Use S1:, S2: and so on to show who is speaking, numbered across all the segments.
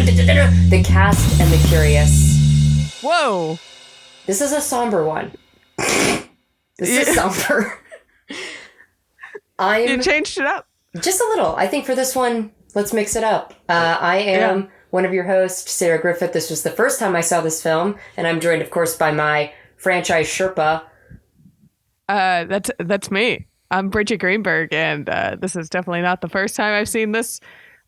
S1: The Cast and the Curious.
S2: Whoa.
S1: This is a somber one. This is somber.
S2: You changed it up.
S1: Just a little. I think for this one, let's mix it up. I am one of your hosts, Sarah Griffith. This was the first time I saw this film, and I'm joined, of course, by my franchise Sherpa.
S2: That's me. I'm Bridgett Greenberg, and this is definitely not the first time I've seen this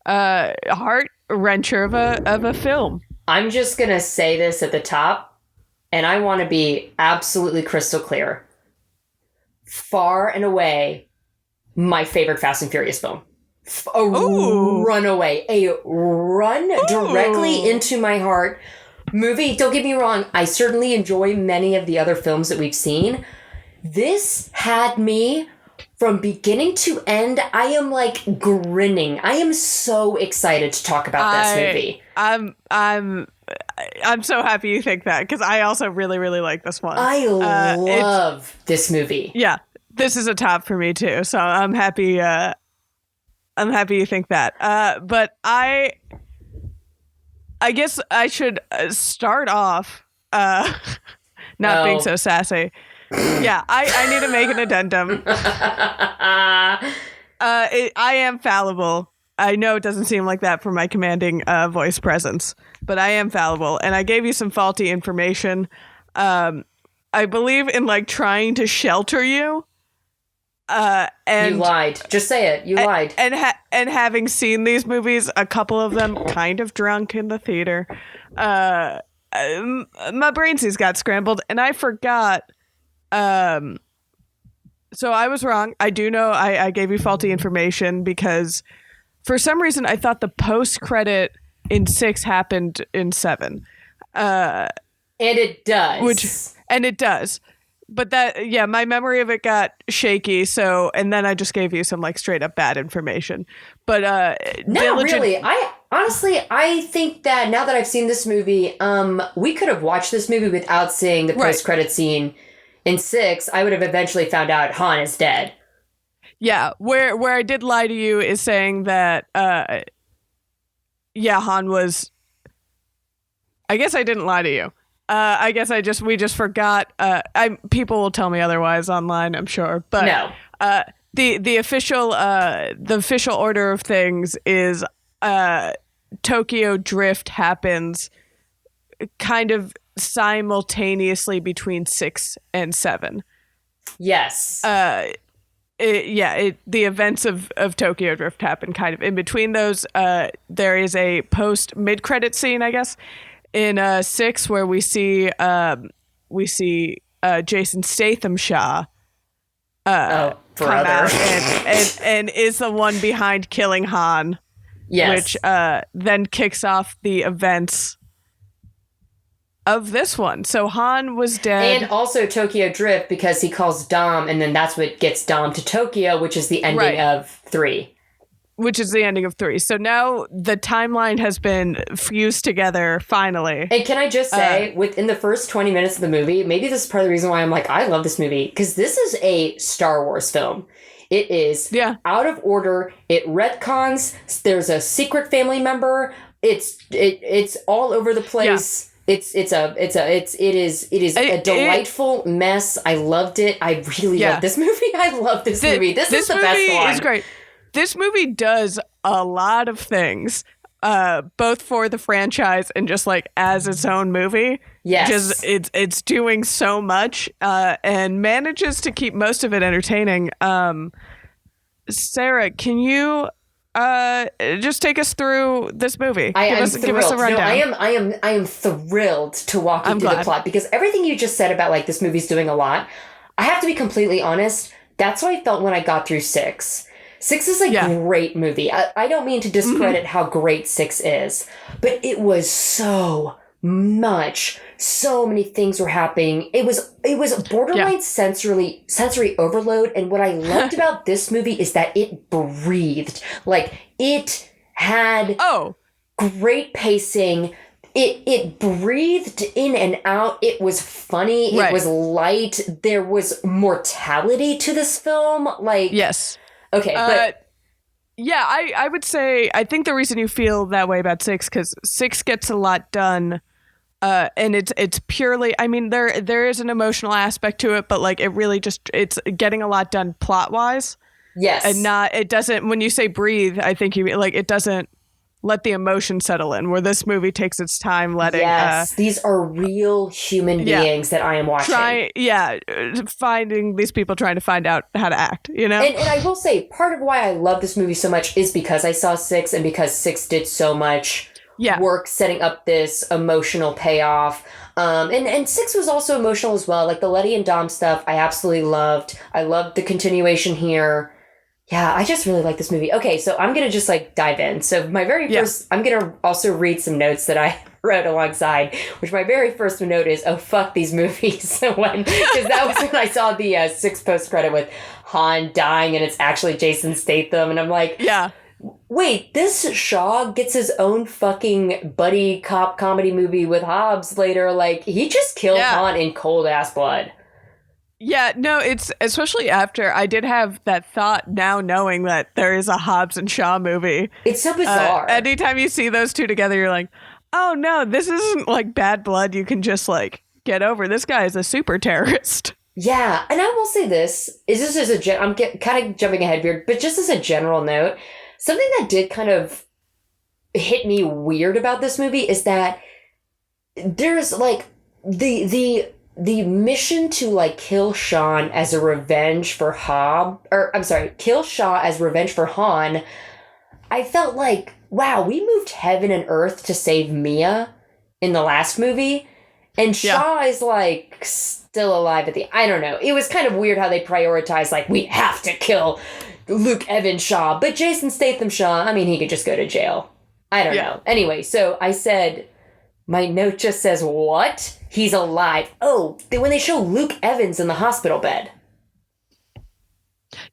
S2: heart wrencher of a film.
S1: I'm just gonna say this at the top, and I want to be absolutely crystal clear. Far and away, my favorite Fast and Furious film. A runaway, a run directly into my heart movie. Don't get me wrong, I certainly enjoy many of the other films that we've seen. This had me from beginning to end. I am like grinning. I am so excited to talk about this movie.
S2: I'm so happy you think that, because I also really, really like this one.
S1: I love this movie.
S2: Yeah, this is a top for me too. So I'm happy. I'm happy you think that. But I guess I should start off not being so sassy. Yeah, I need to make an addendum. I am fallible. I know it doesn't seem like that for my commanding voice presence, but I am fallible, and I gave you some faulty information. I believe in like trying to shelter you. And
S1: you lied. Just say it. You lied.
S2: And having seen these movies, a couple of them kind of drunk in the theater, my brainsies got scrambled, and I forgot. So I was wrong. I do know I gave you faulty information because for some reason I thought the post-credit in 6 happened in 7.
S1: And it does.
S2: And it does. But my memory of it got shaky. So, and then I just gave you some like straight up bad information. But
S1: no, really. I think that now that I've seen this movie, we could have watched this movie without seeing the post-credit scene. In 6, I would have eventually found out Han is dead.
S2: Yeah, where I did lie to you is saying that, Han was... I guess I didn't lie to you. I guess we just forgot. People will tell me otherwise online, I'm sure. But
S1: no.
S2: The official order of things is Tokyo Drift happens kind of simultaneously between 6 and 7.
S1: Yes.
S2: The events of Tokyo Drift happen kind of in between those. There is a mid-credit scene, I guess, in 6 where we see Jason Statham Shaw come out and is the one behind killing Han.
S1: Yes.
S2: Which then kicks off the events of this one. So Han was dead.
S1: And also Tokyo Drift, because he calls Dom, and then that's what gets Dom to Tokyo, which is the ending of 3.
S2: Which is the ending of 3. So now the timeline has been fused together, finally.
S1: And can I just say, within the first 20 minutes of the movie, maybe this is part of the reason why I'm like, I love this movie, because this is a Star Wars film. It is out of order. It retcons. There's a secret family member. It's all over the place. Yeah. It is a delightful mess. I loved it. I really love this movie. I love this movie. This is the best one.
S2: Is great. This movie does a lot of things, both for the franchise and just like as its own movie.
S1: Yes,
S2: just it's doing so much and manages to keep most of it entertaining. Sarah, can you just take us through this movie?
S1: Give us a rundown. No, I am thrilled to walk you through the plot, because everything you just said about like this movie's doing a lot. I have to be completely honest. That's how I felt when I got through 6. 6 is a great movie. I don't mean to discredit how great 6 is, but it was so much. So many things were happening. It was borderline sensory overload. And what I loved about this movie is that it breathed. Like, it had great pacing. It breathed in and out. It was funny. It was light. There was mortality to this film. Like,
S2: yes.
S1: Okay, but
S2: Yeah, I would say, I think the reason you feel that way about 6, because 6 gets a lot done, and it's purely, I mean, there is an emotional aspect to it, but like it really just, it's getting a lot done plot wise.
S1: Yes.
S2: And it doesn't, when you say breathe, I think you mean like it doesn't let the emotion settle in, where this movie takes its time letting.
S1: Yes, these are real human beings that I am watching.
S2: Finding these people trying to find out how to act, you know?
S1: And I will say, part of why I love this movie so much is because I saw 6 and because 6 did so much work setting up this emotional payoff. And 6 was also emotional as well. Like the Letty and Dom stuff, I absolutely loved. I loved the continuation here. Yeah, I just really like this movie. Okay, so I'm going to just like dive in. So my very first, I'm going to also read some notes that I wrote alongside, which my very first note is, oh, fuck these movies. Because that was when I saw the 6 post credit with Han dying and it's actually Jason Statham. And I'm like, wait, this Shaw gets his own fucking buddy cop comedy movie with Hobbs later. Like, he just killed Han in cold ass blood.
S2: Yeah, no, it's especially after I did have that thought now knowing that there is a Hobbs and Shaw movie.
S1: It's so bizarre.
S2: Anytime you see those two together, you're like, oh no, this isn't like bad blood you can just like get over. This guy is a super terrorist.
S1: Yeah, and I will say this, I'm kind of jumping ahead here, but just as a general note, something that did kind of hit me weird about this movie is that there's like the mission to like kill Sean as a revenge for kill Shaw as revenge for Han. I felt like, wow, we moved heaven and earth to save Mia in the last movie. And Shaw is like still alive I don't know. It was kind of weird how they prioritized like, we have to kill Luke Evans Shaw. But Jason Statham Shaw, I mean, he could just go to jail. I don't know. Anyway, so I said, my note just says, what? He's alive. Oh, when they show Luke Evans in the hospital bed.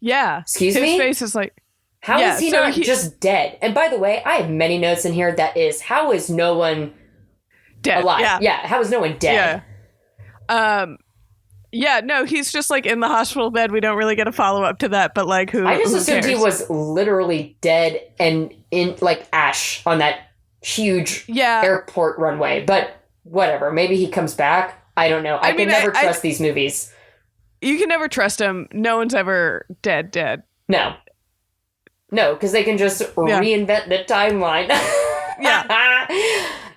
S2: Yeah.
S1: Excuse me?
S2: His face is like...
S1: How is he not just dead? And by the way, I have many notes in here that is, how is no one
S2: dead?
S1: Alive? Yeah, how is no one dead?
S2: Yeah, no, he's just like in the hospital bed. We don't really get a follow-up to that, but like
S1: I just assumed he was literally dead and in like ash on that huge airport runway. But whatever, maybe he comes back. I don't know. I can never trust these movies.
S2: You can never trust him. No one's ever dead.
S1: No, because they can just reinvent the timeline.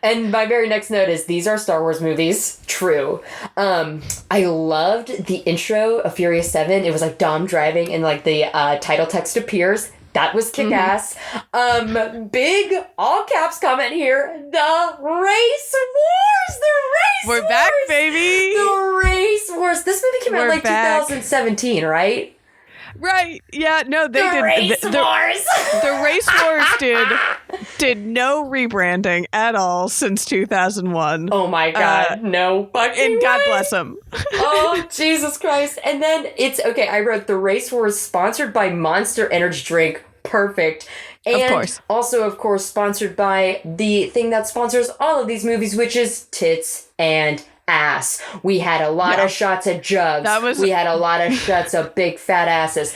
S1: And my very next note is, these are Star Wars movies. True. I loved the intro of Furious 7. It was like Dom driving and like the title text appears. That was kick-ass. Big all caps comment here. The race wars!
S2: We're back, baby!
S1: The race wars. This movie came out like 2017, right?
S2: Right. Yeah, no, they did.
S1: Race wars!
S2: The Race Wars did no rebranding at all since 2001.
S1: Oh my God. No fucking
S2: And God
S1: way.
S2: bless them.
S1: Oh, Jesus Christ. And then I wrote the Race Wars sponsored by Monster Energy Drink. Perfect. And
S2: of course.
S1: Also, of course, sponsored by the thing that sponsors all of these movies, which is tits and ass. We had a lot of shots of jugs. We had a lot of shots of big fat asses.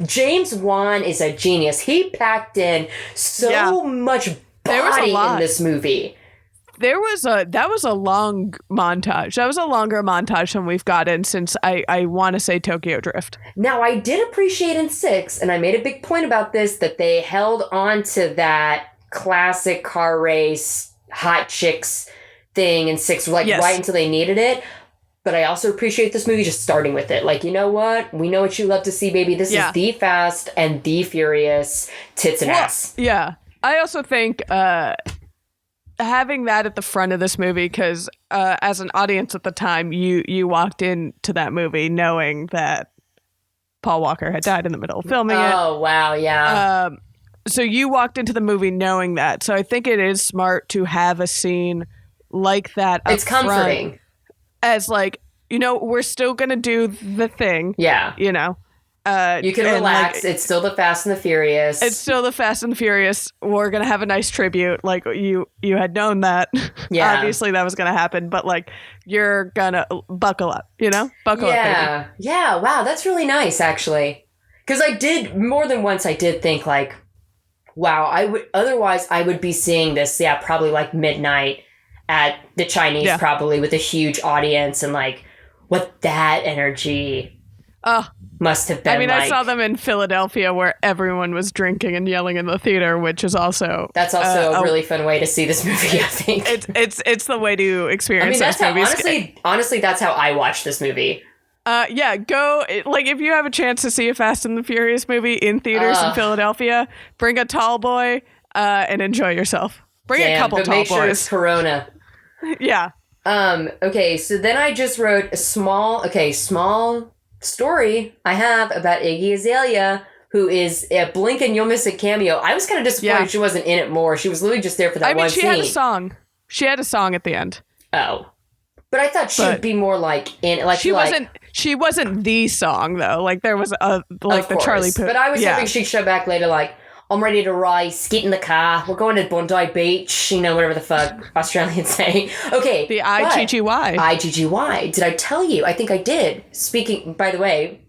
S1: James Wan is a genius. He packed in so much body in this movie.
S2: That was a long montage. That was a longer montage than we've gotten since I want to say Tokyo Drift.
S1: Now, I did appreciate in 6, and I made a big point about this, that they held on to that classic car race, hot chicks thing in 6, right until they needed it. But I also appreciate this movie just starting with it. Like, you know what? We know what you love to see, baby. This is the Fast and the Furious tits and ass.
S2: Yeah. I also think having that at the front of this movie, because as an audience at the time, you walked into that movie knowing that Paul Walker had died in the middle of filming it.
S1: Oh, wow, yeah.
S2: So you walked into the movie knowing that. So I think it is smart to have a scene like that up
S1: It's comforting.
S2: Front as like, you know, we're still going to do the thing.
S1: Yeah.
S2: You know.
S1: You can relax. Like, it's still the Fast and the Furious.
S2: It's still the Fast and the Furious. We're going to have a nice tribute. Like, you had known that. Yeah. Obviously, that was going to happen. But, like, you're going to buckle up, you know? Buckle up, baby.
S1: Yeah. Wow. That's really nice, actually. Because more than once, I did think like, wow, I would be seeing this, probably like midnight at the Chinese, probably with a huge audience, and like what that energy must have been. I mean,
S2: I saw them in Philadelphia where everyone was drinking and yelling in the theater, which is also
S1: a really fun way to see this movie. I think
S2: it's the way to experience.
S1: That's how honestly, that's how I watch this movie.
S2: Go, like, if you have a chance to see a Fast and the Furious movie in theaters in Philadelphia, bring a tall boy and enjoy yourself. Bring a couple tall boys. Sure it's
S1: Corona.
S2: Yeah.
S1: Okay, so then I just wrote a small story I have about Iggy Azalea, who is a blink and you'll miss it cameo. I was kind of disappointed she wasn't in it more. She was literally just there for that one scene.
S2: She had a song. She had a song at the end.
S1: Oh. But I thought she'd be more like in like
S2: she wasn't the song though. Like there was the Charlie Puth.
S1: But I was hoping she'd show back later like, I'm ready to rise, get in the car, we're going to Bondi Beach, whatever the fuck Australians say. Okay.
S2: The IGGY.
S1: IGGY. Did I tell you? I think I did. By the way,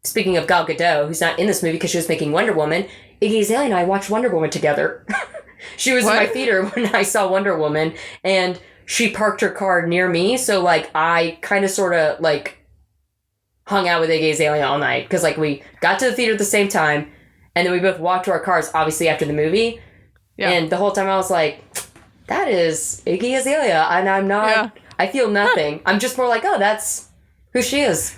S1: speaking of Gal Gadot, who's not in this movie because she was making Wonder Woman, Iggy Azalea and I watched Wonder Woman together. She was in my theater when I saw Wonder Woman, and she parked her car near me, so like I kind of sort of like hung out with Iggy Azalea all night because like we got to the theater at the same time, and then we both walked to our cars obviously after the movie, and the whole time I was like, that is Iggy Azalea, and I'm not I feel nothing. I'm just more like, oh, that's who she is.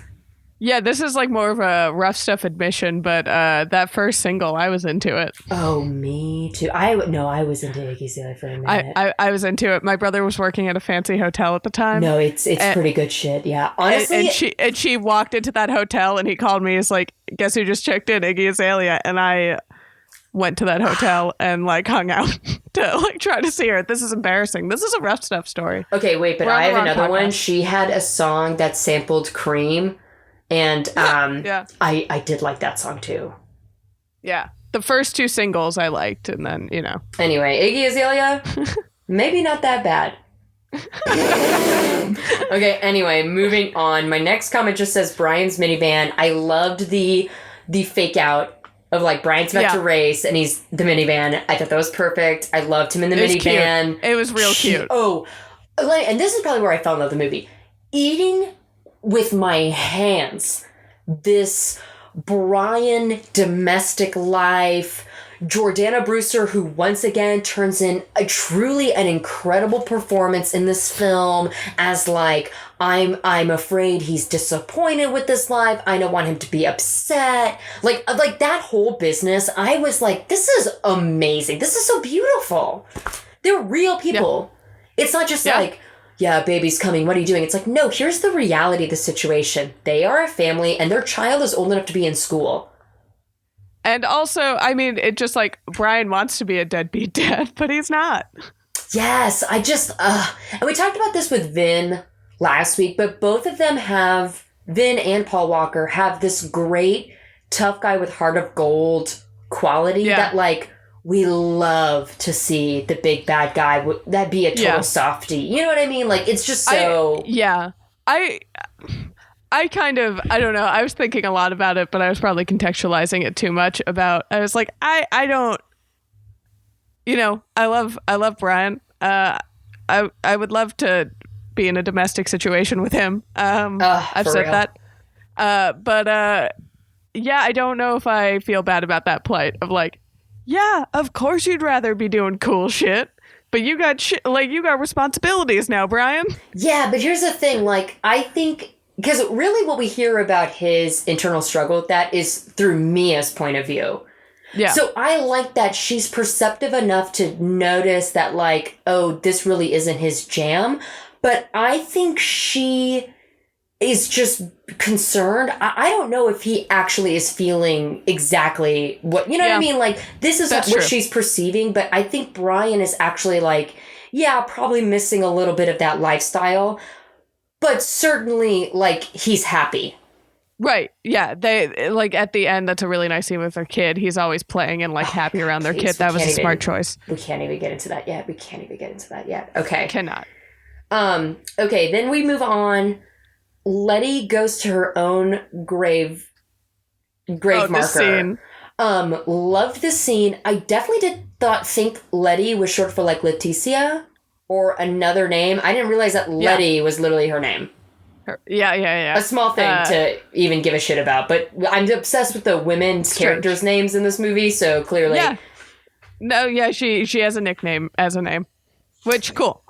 S2: Yeah, this is like more of a rough stuff admission, but that first single, I was into it.
S1: Oh, me too. I was into Iggy Azalea for a minute.
S2: I was into it. My brother was working at a fancy hotel at the time.
S1: No, it's pretty good shit. Yeah, honestly.
S2: And she walked into that hotel, and he called me. He's like, "Guess who just checked in? Iggy Azalea." And I went to that hotel and like hung out to like try to see her. This is embarrassing. This is a rough stuff story.
S1: Okay, wait, but I have another one. She had a song that sampled Cream. And I did like that song too.
S2: Yeah. The first two singles I liked, and then,
S1: Anyway, Iggy Azalea, maybe not that bad. Okay, anyway, moving on. My next comment just says Brian's minivan. I loved the fake out of like Brian's about to race and he's the minivan. I thought that was perfect. I loved him in the minivan.
S2: Cute. It was real cute.
S1: Oh, and this is probably where I fell in love with the movie. Eating with my hands, this Brian domestic life, Jordana Brewster, who once again turns in a truly an incredible performance in this film as like, I'm afraid he's disappointed with this life. I don't want him to be upset. Like that whole business, I was like, this is amazing. This is so beautiful. They're real people. Yeah. It's not just like, yeah, baby's coming, what are you doing? It's like, no, here's the reality of the situation. They are a family and their child is old enough to be in school.
S2: And also, I mean, it just like, Brian wants to be a deadbeat dad, but he's not.
S1: Yes, I just, and we talked about this with Vin last week, but both of them Vin and Paul Walker have this great tough guy with heart of gold quality that like, we love to see the big bad guy. That'd be a total softie. You know what I mean? Like, it's just so...
S2: I kind of... I don't know. I was thinking a lot about it, but I was probably contextualizing it too much about... I was like, I don't... I love Brian. I would love to be in a domestic situation with him. I've said that. But I don't know if I feel bad about that plight of like, yeah, of course you'd rather be doing cool shit, but you got you got responsibilities now, Brian.
S1: Yeah, but here's the thing, like, I think, because really what we hear about his internal struggle with that is through Mia's point of view. Yeah. So I like that she's perceptive enough to notice that, like, oh, this really isn't his jam, but I think she is just concerned. I don't know if he actually is feeling exactly what, you know what I mean? Like, this is what she's perceiving, but I think Brian is actually like, yeah, probably missing a little bit of that lifestyle, but certainly, like, he's happy.
S2: Right. Yeah. They, like, at the end, that's a really nice scene with their kid. He's always playing and, like, happy around their kid. That was a smart choice.
S1: We can't even get into that yet. Okay.
S2: Cannot.
S1: Okay, then we move on. Letty goes to her own grave grave marker.
S2: Scene.
S1: Loved this scene. I definitely think Letty was short for like Leticia or another name. I didn't realize that Letty was literally her name.
S2: Yeah.
S1: A small thing to even give a shit about, but I'm obsessed with the women's characters' names in this movie, so clearly.
S2: Yeah. No, yeah, she has a nickname as a name, which cool.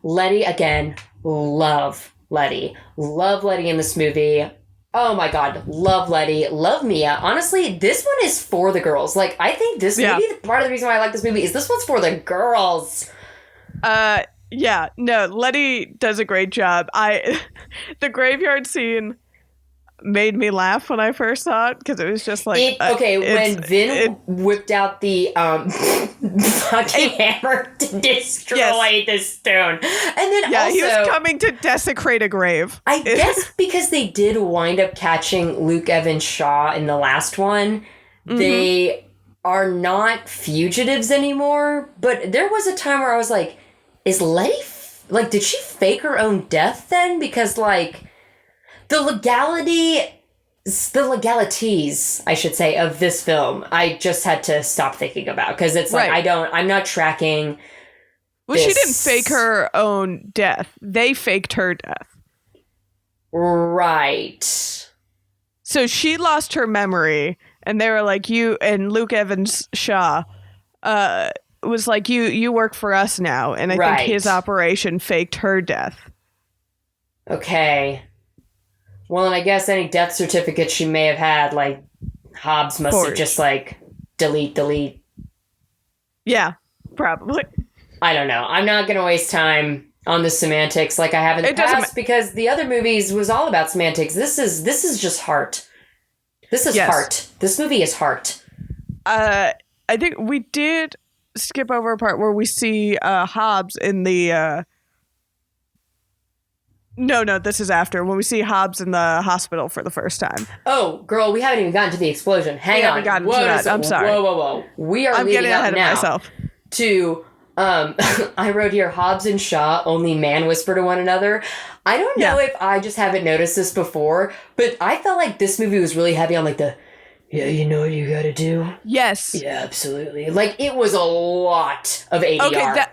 S1: Letty again. Love Letty in this movie. Oh my god, love Letty, love Mia. Honestly, this one is for the girls. Like, I think this movie, part of the reason why I like this movie is this one's for the girls.
S2: Yeah, no, Letty does a great job. The graveyard scene made me laugh when I first saw it because it was just like
S1: when Vin whipped out the fucking hammer to destroy the stone, and then also
S2: he was coming to desecrate a grave.
S1: I guess because they did wind up catching Luke Evans Shaw in the last one, they are not fugitives anymore. But there was a time where I was like, is Letty did she fake her own death then? Because like the legalities, I should say, of this film, I just had to stop thinking about because it's like I'm not tracking.
S2: Well, she didn't fake her own death. They faked her death.
S1: Right.
S2: So she lost her memory, and they were like, you and Luke Evans Shaw was like, you work for us now, and I think his operation faked her death.
S1: Okay. Well, and I guess any death certificate she may have had, like, Hobbs must have just, like, delete. Yeah,
S2: probably.
S1: I don't know. I'm not going to waste time on the semantics like I have in the past because the other movies was all about semantics. This is just heart. This is heart. This movie is heart.
S2: I think we did skip over a part where we see Hobbs in the... No, this is after, when we see Hobbs in the hospital for the first time.
S1: Oh, girl, we haven't even gotten to the explosion. Hang on.
S2: I'm sorry.
S1: Whoa. We are leading up now
S2: myself.
S1: To... I wrote here, Hobbs and Shaw only man whisper to one another. I don't know if I just haven't noticed this before, but I felt like this movie was really heavy on like the, you know what you gotta do?
S2: Yes.
S1: Yeah, absolutely. Like, it was a lot of ADR.
S2: Okay,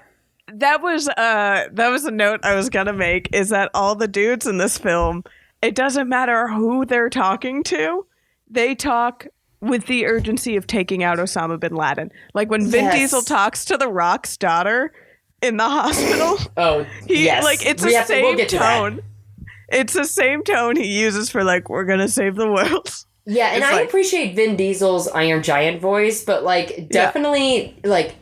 S2: that was a note I was gonna make, is that all the dudes in this film, it doesn't matter who they're talking to, they talk with the urgency of taking out Osama bin Laden. Like when Vin Diesel talks to The Rock's daughter in the hospital. It's the same tone. It's the same tone he uses for like, we're gonna save the world.
S1: Yeah, and I appreciate Vin Diesel's Iron Giant voice, but like definitely like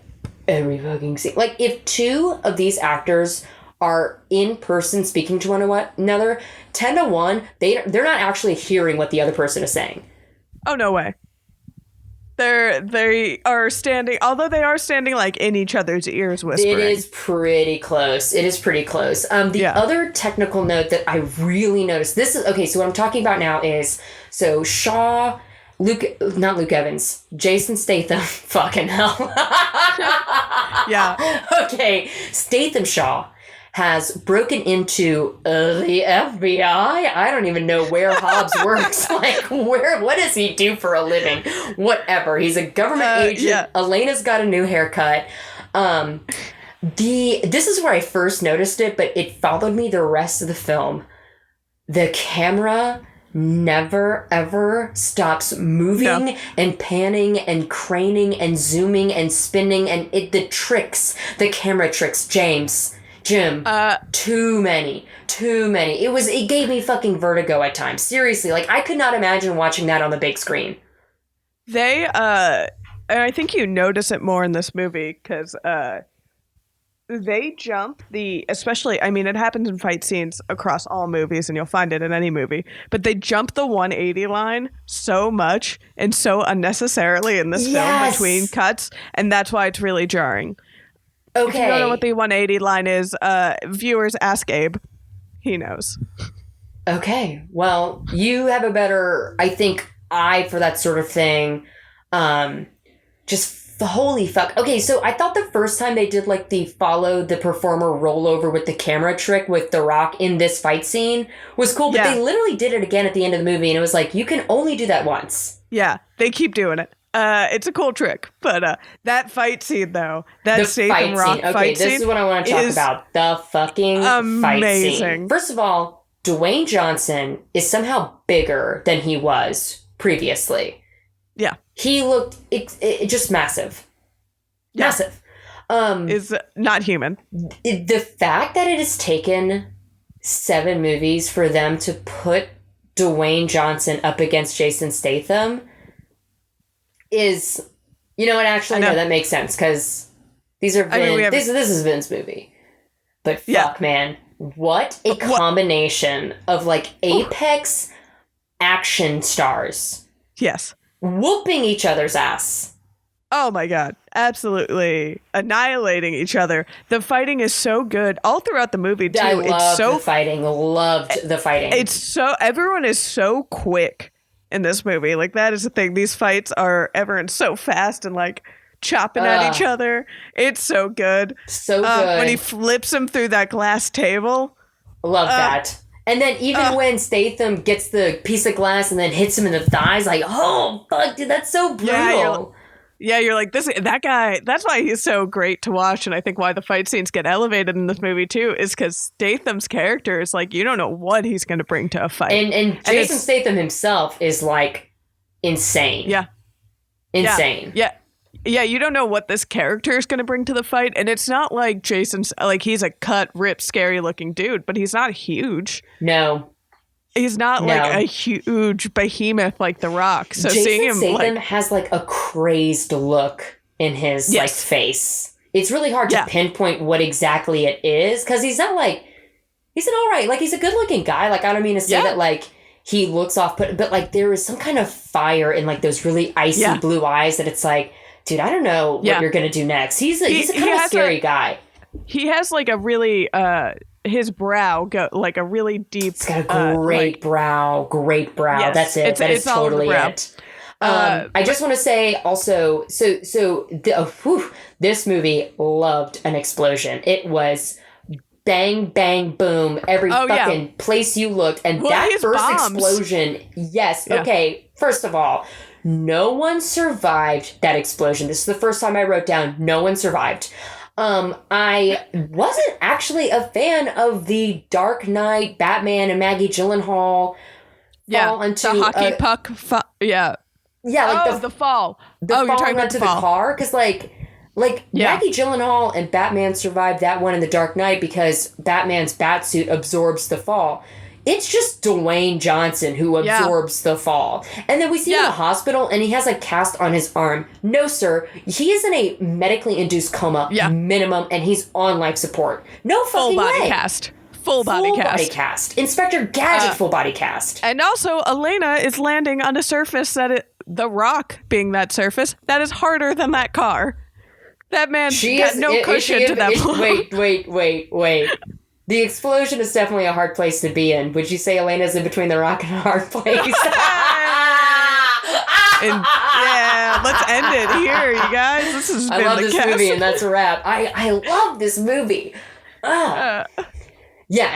S1: every fucking scene. Like if two of these actors are in person speaking to one another, 10-1, they're not actually hearing what the other person is saying.
S2: Oh, no way. They are standing, although they are standing like in each other's ears whispering.
S1: It is pretty close. The other technical note that I really noticed, so what I'm talking about now is, so Shaw, not Luke Evans, Jason Statham, fucking hell.
S2: Yeah.
S1: Okay, Statham Shaw has broken into the FBI. I don't even know wwhere Hobbs works. Like, what does he do for a living? Whatever. He's a government agent. Yeah. Elena's got a new haircut. This is where I first noticed it, but it followed me the rest of the film. The camera never, ever stops moving and panning and craning and zooming and spinning. And the camera tricks, Jim, too many. It gave me fucking vertigo at times. Seriously, like I could not imagine watching that on the big screen.
S2: And I think you notice it more in this movie because they jump especially, I mean, it happens in fight scenes across all movies and you'll find it in any movie, but they jump the 180 line so much and so unnecessarily in this film between cuts, and that's why it's really jarring. Okay. If you don't know what the 180 line is, viewers, ask Abe. He knows.
S1: Okay. Well, you have a better, I think, eye for that sort of thing. Just Holy fuck. Okay, so I thought the first time they did like the follow the performer rollover with the camera trick with The Rock in this fight scene was cool, but they literally did it again at the end of the movie, and it was like, you can only do that once.
S2: Yeah, they keep doing it. It's a cool trick, but that fight scene though, that Statham Rock fight scene.
S1: Okay, this is what I want to talk about. The fucking fight scene. First of all, Dwayne Johnson is somehow bigger than he was previously.
S2: Yeah.
S1: He looked it just massive. Yeah. Massive.
S2: Is not human.
S1: The fact that it has taken 7 movies for them to put Dwayne Johnson up against Jason Statham is, you know what, actually, no, that makes sense, because these are this is Vin's movie. But fuck, man, what a combination of, like, apex action stars.
S2: Yes.
S1: Whooping each other's ass.
S2: Oh my god, absolutely annihilating each other. The fighting is so good all throughout the movie too. Loved the fighting. Everyone is so quick in this movie. Like, that is the thing. These fights are everyone's so fast and like chopping at each other. It's so good. So good. When he flips him through that glass table.
S1: Love that. And then even when Statham gets the piece of glass and then hits him in the thighs, like, oh, fuck, dude, that's so brutal.
S2: Yeah, you're like, that guy, that's why he's so great to watch. And I think why the fight scenes get elevated in this movie, too, is because Statham's character is like, you don't know what he's going to bring to a fight.
S1: And Jason Statham himself is, like, insane.
S2: Yeah.
S1: Insane.
S2: Yeah, you don't know what this character is going to bring to the fight. And it's not like Jason's, like, he's a cut, ripped, scary-looking dude, but he's not huge.
S1: No.
S2: He's not like a huge behemoth like The Rock. So
S1: Jason
S2: seeing him
S1: Statham has like a crazed look in his like face. It's really hard to pinpoint what exactly it is, because he's not like, he's an all right, like, he's a good looking guy. Like, I don't mean to say that like he looks off, but like there is some kind of fire in like those really icy blue eyes that it's like, dude, I don't know what you're gonna do next. He's a kind of scary guy. He
S2: has like a really his brow like a really deep.
S1: It's got a great brow. Yes, that's it. That is totally it. I just want to say also, this movie loved an explosion. It was bang, bang, boom, every fucking place you looked, and that first explosion. Yes. Yeah. Okay. First of all, no one survived that explosion. This is the first time I wrote down no one survived. I wasn't actually a fan of the Dark Knight, Batman and Maggie Gyllenhaal fall into
S2: the hockey puck. Yeah, like the fall.
S1: You're talking about the car, because like Maggie Gyllenhaal and Batman survived that one in the Dark Knight because Batman's batsuit absorbs the fall. It's just Dwayne Johnson who absorbs the fall. And then we see him in the hospital, and he has a cast on his arm. No, sir. He is in a medically induced coma, minimum, and he's on life support. No fucking way.
S2: Full body
S1: cast. Inspector Gadget, full body cast.
S2: And also, Elena is landing on a surface The Rock being that surface, that is harder than that car. That man got no cushion to that point.
S1: Wait. The explosion is definitely a hard place to be in. Would you say Elena's in between the rock and a hard place?
S2: Let's end it here, you guys. This has been
S1: I love this movie, and that's a wrap. I love this movie. Yeah,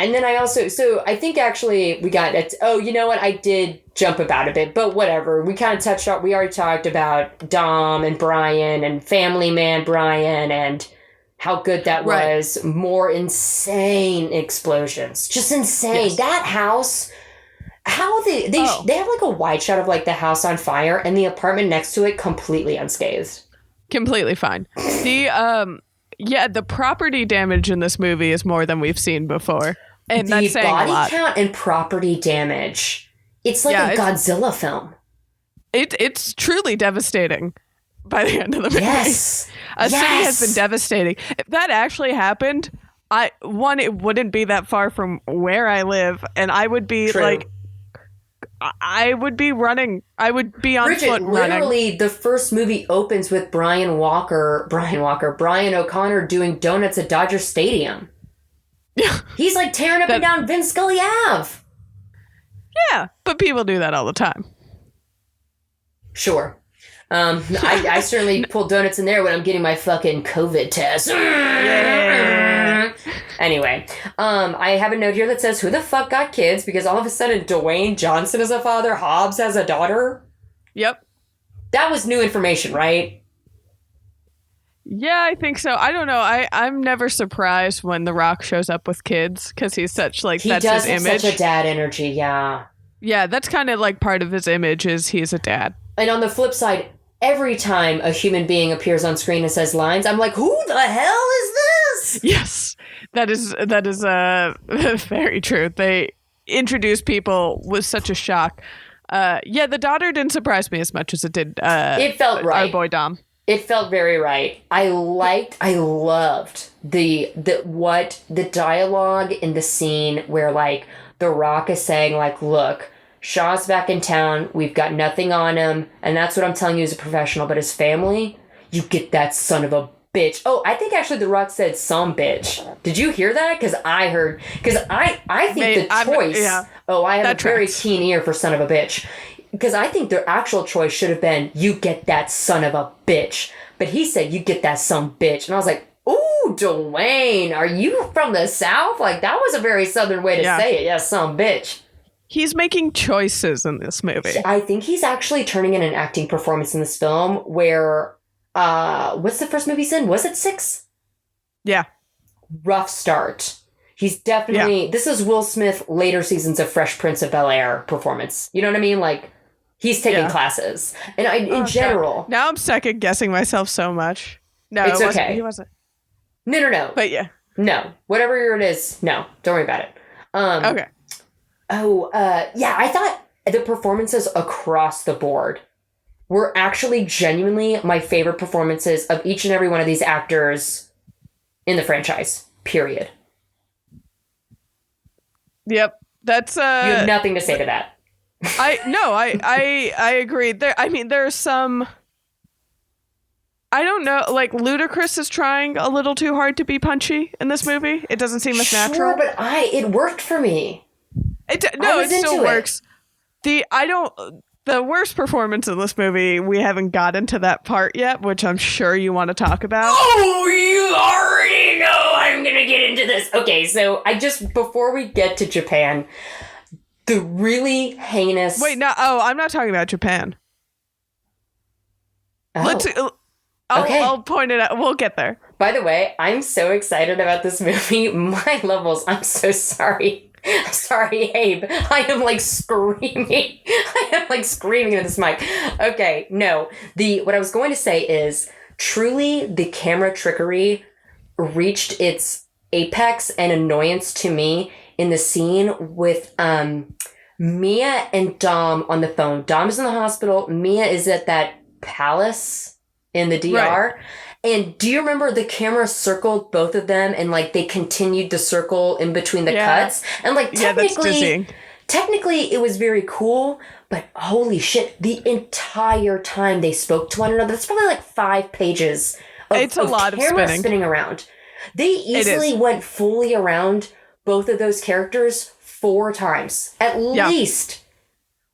S1: and then I also, I think actually we got it. Oh, you know what? I did jump about a bit, but whatever. We kind of touched on, we already talked about Dom and Brian and Family Man Brian and how good that was. More insane explosions. Just insane. Yes. That house, how they have like a wide shot of like the house on fire and the apartment next to it completely unscathed.
S2: Completely fine. The property damage in this movie is more than we've seen before. And that's saying a lot.
S1: The body count and property damage. It's like a Godzilla film.
S2: It's truly devastating by the end of the movie.
S1: Yes.
S2: A city has been devastating. If that actually happened, it wouldn't be that far from where I live, and I would be I would be running. I would be on foot running.
S1: Literally, the first movie opens with Brian O'Connor doing donuts at Dodger Stadium. Yeah. He's like tearing up and down Vince Scully Ave.
S2: Yeah, but people do that all the time.
S1: Sure. I certainly pull donuts in there when I'm getting my fucking COVID test.
S2: Yeah.
S1: Anyway, I have a note here that says, who the fuck got kids? Because all of a sudden, Dwayne Johnson is a father, Hobbs has a daughter.
S2: Yep.
S1: That was new information, right?
S2: Yeah, I think so. I don't know. I'm never surprised when The Rock shows up with kids because he's such like that's his image. He does have
S1: such a dad energy, yeah.
S2: Yeah, that's kind of like part of his image is he's a dad.
S1: And on the flip side, every time a human being appears on screen and says lines, I'm like, who the hell is this?
S2: Yes, that is very true. They introduce people with such a shock. Yeah, the daughter didn't surprise me as much as it did.
S1: It felt right.
S2: Our boy Dom.
S1: It felt very right. I loved the dialogue in the scene where like The Rock is saying like, look, Shaw's back in town. We've got nothing on him. And that's what I'm telling you as a professional. But his family, you get that son of a bitch. Oh, I think actually The Rock said some bitch. Did you hear that? Because I think the choice. Yeah, I have a very keen ear for son of a bitch. Because I think their actual choice should have been, you get that son of a bitch. But he said, you get that son bitch. And I was like, ooh, Dwayne, are you from the South? Like, that was a very Southern way to say it. Yeah, son bitch.
S2: He's making choices in this movie.
S1: I think he's actually turning in an acting performance in this film where, what's the first movie he's in? Was it 6?
S2: Yeah.
S1: Rough start. He's definitely, this is Will Smith later seasons of Fresh Prince of Bel-Air performance. You know what I mean? Like, he's taking classes. And in general.
S2: God. Now I'm second guessing myself so much. No,
S1: it's okay.
S2: He wasn't.
S1: No.
S2: But yeah.
S1: No. Whatever it is, no. Don't worry about it.
S2: Okay.
S1: I thought the performances across the board were actually genuinely my favorite performances of each and every one of these actors in the franchise. Period.
S2: Yep. That's
S1: You have nothing to say to that.
S2: I agree. There's some, I don't know, like Ludacris is trying a little too hard to be punchy in this movie. It doesn't seem as natural.
S1: But it worked for me.
S2: It still works. The worst performance in this movie, we haven't gotten to that part yet, which I'm sure you want to talk about.
S1: Oh, you already know I'm going to get into this. Okay, so before we get to Japan, the really heinous...
S2: Wait, no, I'm not talking about Japan.
S1: Oh.
S2: I'll point it out. We'll get there.
S1: By the way, I'm so excited about this movie. My levels, I'm so sorry. I'm sorry, Abe. I am like screaming. Into this mic. Okay, no. What I was going to say is truly the camera trickery reached its apex and annoyance to me in the scene with Mia and Dom on the phone. Dom is in the hospital. Mia is at that palace in the DR. Right. And do you remember the camera circled both of them and like they continued to circle in between the cuts? And like technically it was very cool, but holy shit, the entire time they spoke to one another, it's probably like 5 pages
S2: of lot
S1: camera
S2: of
S1: spinning around. They easily went fully around both of those characters 4 times, at least.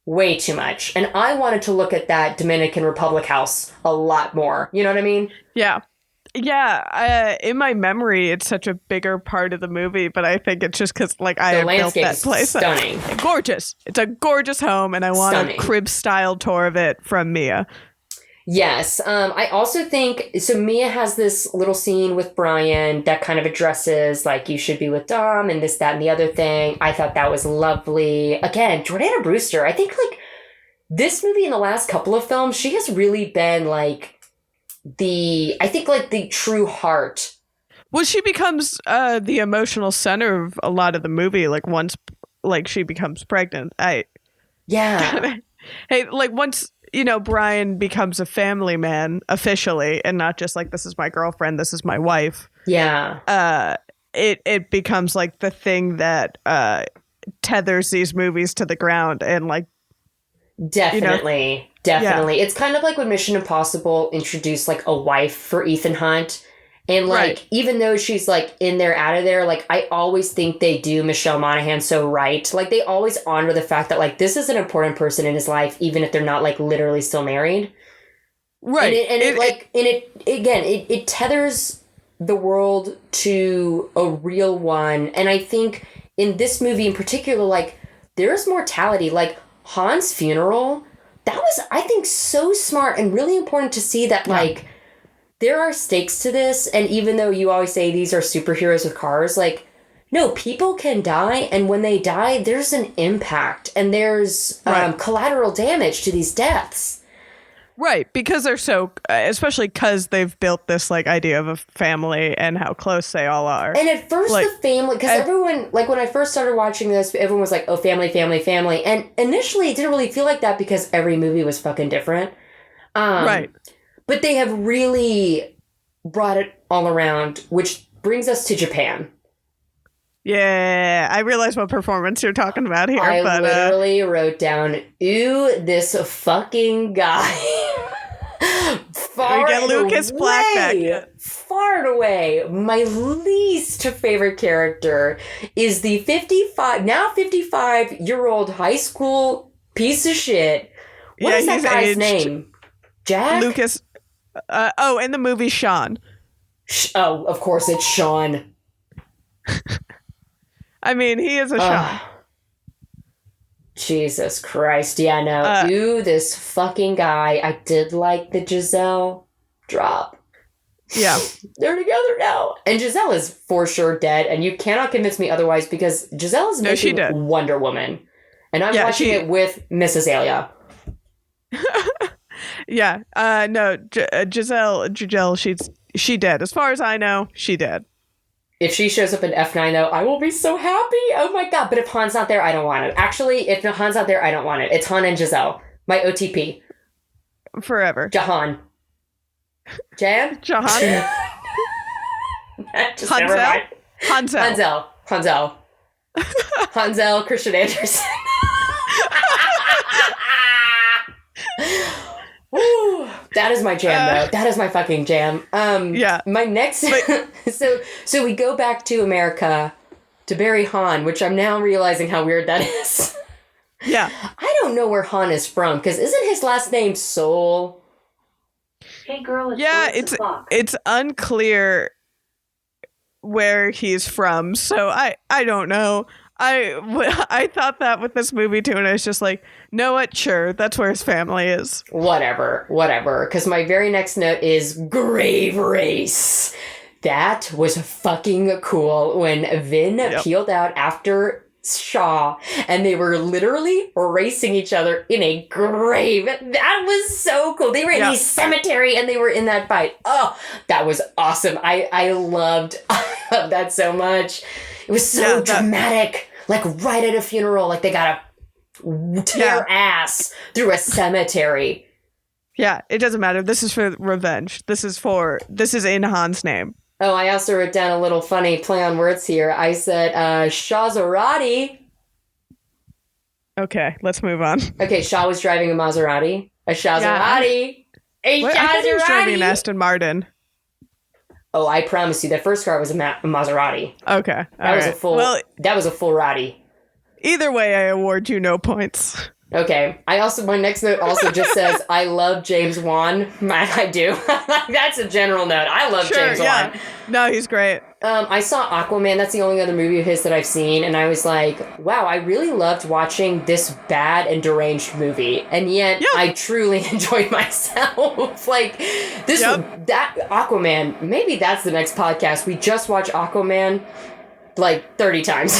S1: Way too much. And I wanted to look at that Dominican Republic house a lot more. You know what I mean?
S2: Yeah. Yeah. In my memory, it's such a bigger part of the movie, but I think it's just because like I built that place.
S1: Stunning.
S2: Gorgeous. It's a gorgeous home, and I want a crib-style tour of it from Mia.
S1: Yes. I also think, so Mia has this little scene with Brian that kind of addresses, like, you should be with Dom and this, that, and the other thing. I thought that was lovely. Again, Jordana Brewster, I think, like, this movie in the last couple of films, she has really been, like, the true heart.
S2: Well, she becomes the emotional center of a lot of the movie, like, once, like, she becomes pregnant.
S1: Yeah.
S2: Hey, like, once... Brian becomes a family man officially and not just like, this is my girlfriend, this is my wife.
S1: Yeah.
S2: It becomes like the thing that tethers these movies to the ground and like.
S1: Definitely. Yeah. It's kind of like when Mission Impossible introduced like a wife for Ethan Hunt. And like, even though she's like in there, out of there, like I always think they do Michelle Monaghan so right. Like they always honor the fact that like this is an important person in his life, even if they're not like literally still married.
S2: Right.
S1: It tethers the world to a real one. And I think in this movie in particular, like, there's mortality. Like, Han's funeral, that was, I think, so smart and really important to see that, like, there are stakes to this. And even though you always say these are superheroes with cars, like, no, people can die. And when they die, there's an impact and there's collateral damage to these deaths.
S2: Right, because they're so, especially because they've built this, like, idea of a family and how close they all are.
S1: And at first, like, the family, because everyone, like, when I first started watching this, everyone was like, oh, family, family, family. And initially, it didn't really feel like that because every movie was fucking different. Right. But they have really brought it all around, which brings us to Japan.
S2: Yeah, I realize what performance you're talking about here.
S1: I literally wrote down, ooh, this fucking guy. Far
S2: and Lucas Black back.
S1: Far and away, my least favorite character is the 55-year-old high school piece of shit. What is that guy's name? Jack?
S2: Lucas. In the movie, Sean.
S1: Oh, of course it's Sean.
S2: I mean, he is a Sean.
S1: Jesus Christ. Yeah, no. Ooh, this fucking guy. I did like the Giselle drop.
S2: Yeah.
S1: They're together now. And Giselle is for sure dead, and you cannot convince me other wise because Giselle is making Wonder Woman. And I'm watching it with Miss Azalea.
S2: Yeah. Giselle, she dead. As far as I know, she dead.
S1: If she shows up in F9, though, I will be so happy. Oh, my God. But if Han's not there, I don't want it. Actually, if Han's not there, I don't want it. It's Han and Giselle. My OTP.
S2: Forever.
S1: Jahan. Jan?
S2: Jahan?
S1: Hansel? Hansel Christian Anderson. Ooh, that is my jam, though. That is my fucking jam.
S2: Yeah.
S1: My next... So we go back to America to bury Han, which I'm now realizing how weird that is.
S2: Yeah.
S1: I don't know where Han is from, because isn't his last name Soul?
S3: Hey, girl,
S2: it's unclear where he's from, so I don't know. I thought that with this movie too, and I was just like, know what? Sure, that's where his family is.
S1: Whatever. Because my very next note is Grave Race. That was fucking cool when Vin peeled out after Shaw, and they were literally racing each other in a grave. That was so cool. They were in a cemetery, and they were in that fight. Oh, that was awesome. I loved that so much. It was so dramatic, like right at a funeral, like they got to tear ass through a cemetery.
S2: Yeah, it doesn't matter. This is for revenge. This is in Han's name.
S1: Oh, I also wrote down a little funny play on words here. I said, Shazarati.
S2: Okay, let's move on.
S1: Okay, Shaw was driving a Maserati. A Shazarati.
S2: I thought he was driving an Aston Martin.
S1: Oh, I promise you, that first car was a Maserati.
S2: Okay.
S1: That was a full Roddy.
S2: Either way, I award you no points.
S1: Okay. My next note also just says, I love James Wan. I do. That's a general note. I love James Wan.
S2: No, he's great.
S1: I saw Aquaman. That's the only other movie of his that I've seen. And I was like, wow, I really loved watching this bad and deranged movie. And yet I truly enjoyed myself. Like, that Aquaman, maybe that's the next podcast. We just watch Aquaman like 30 times.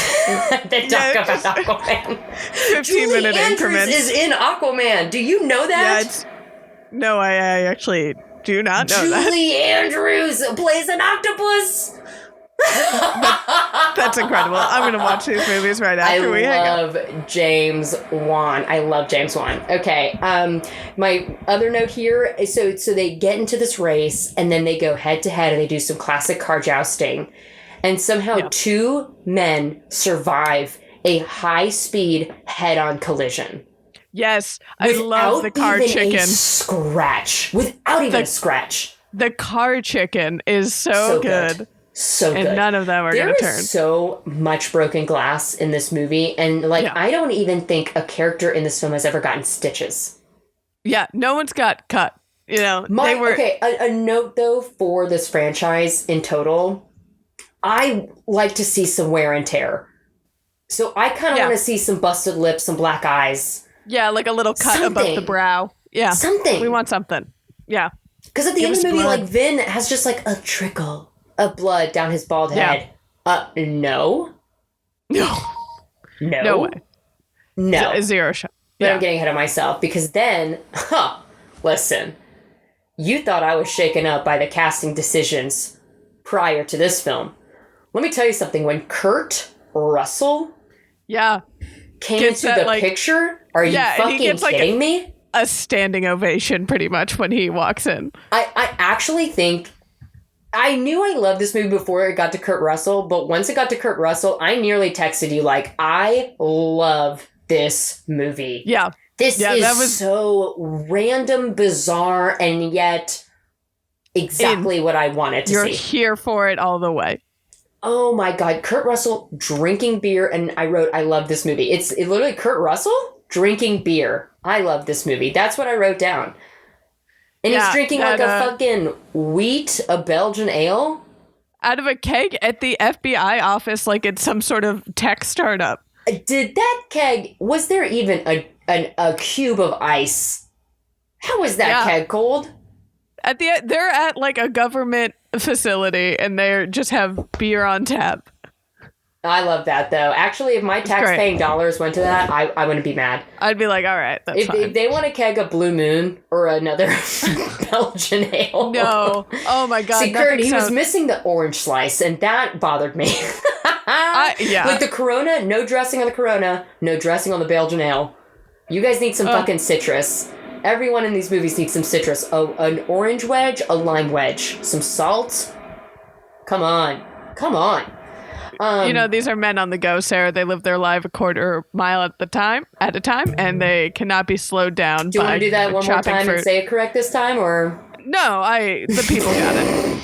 S1: They talk about Aquaman.
S2: 15-minute increments.
S1: Is in Aquaman. Do you know that?
S2: No, I actually do not know that.
S1: Julie Andrews plays an octopus.
S2: That's incredible. I'm going to watch these movies right after we hang up.
S1: I love James Wan. Okay. My other note here is so they get into this race and then they go head to head and they do some classic car jousting. And somehow two men survive a high-speed head-on collision.
S2: Yes, I love the car chicken.
S1: Without even a scratch.
S2: The car chicken is so good.
S1: So good.
S2: And none of them are going to turn.
S1: There is so much broken glass in this movie. And, I don't even think a character in this film has ever gotten stitches.
S2: Yeah, no one's got cut. You know, they were...
S1: Okay, a note, though, for this franchise in total, I like to see some wear and tear. So I kind of want to see some busted lips, some black eyes.
S2: Yeah, like a little cut above the brow. Yeah.
S1: Something.
S2: We want something. Yeah.
S1: Because at the end of the movie, like, Vin has just, like, a trickle of blood down his bald head. No.
S2: No.
S1: No.
S2: No way.
S1: No.
S2: Zero shot.
S1: But I'm getting ahead of myself because then, listen, you thought I was shaken up by the casting decisions prior to this film. Let me tell you something. When Kurt Russell came into the picture, are you fucking kidding me?
S2: A standing ovation pretty much when he walks in.
S1: I actually think I knew I loved this movie before it got to Kurt Russell, but once it got to Kurt Russell, I nearly texted you like, I love this movie.
S2: Yeah.
S1: This is so random, bizarre, and yet exactly what I wanted to see.
S2: You're here for it all the way.
S1: Oh my God. Kurt Russell drinking beer, and I wrote, I love this movie. It's literally Kurt Russell drinking beer. I love this movie. That's what I wrote down. And he's drinking like a fucking a Belgian ale.
S2: Out of a keg at the FBI office like it's some sort of tech startup.
S1: Did that keg, was there even a cube of ice? How was that keg cold?
S2: They're at like a government facility and they just have beer on tap.
S1: I love that, though. Actually, if my tax-paying dollars went to that, I wouldn't be mad.
S2: I'd be like, all right, that's fine.
S1: If they want to keg a Blue Moon or another Belgian ale.
S2: No. Oh, my God.
S1: See, Kurt, he was missing the orange slice, and that bothered me. Like the Corona, no dressing on the Corona, no dressing on the Belgian ale. You guys need some fucking citrus. Everyone in these movies needs some citrus. An orange wedge, a lime wedge. Some salt. Come on.
S2: These are men on the go, Sarah. They live their life a quarter mile at a time, and they cannot be slowed down.
S1: Do you want to do that one more time and say it correct this time, or?
S2: No, the people got it.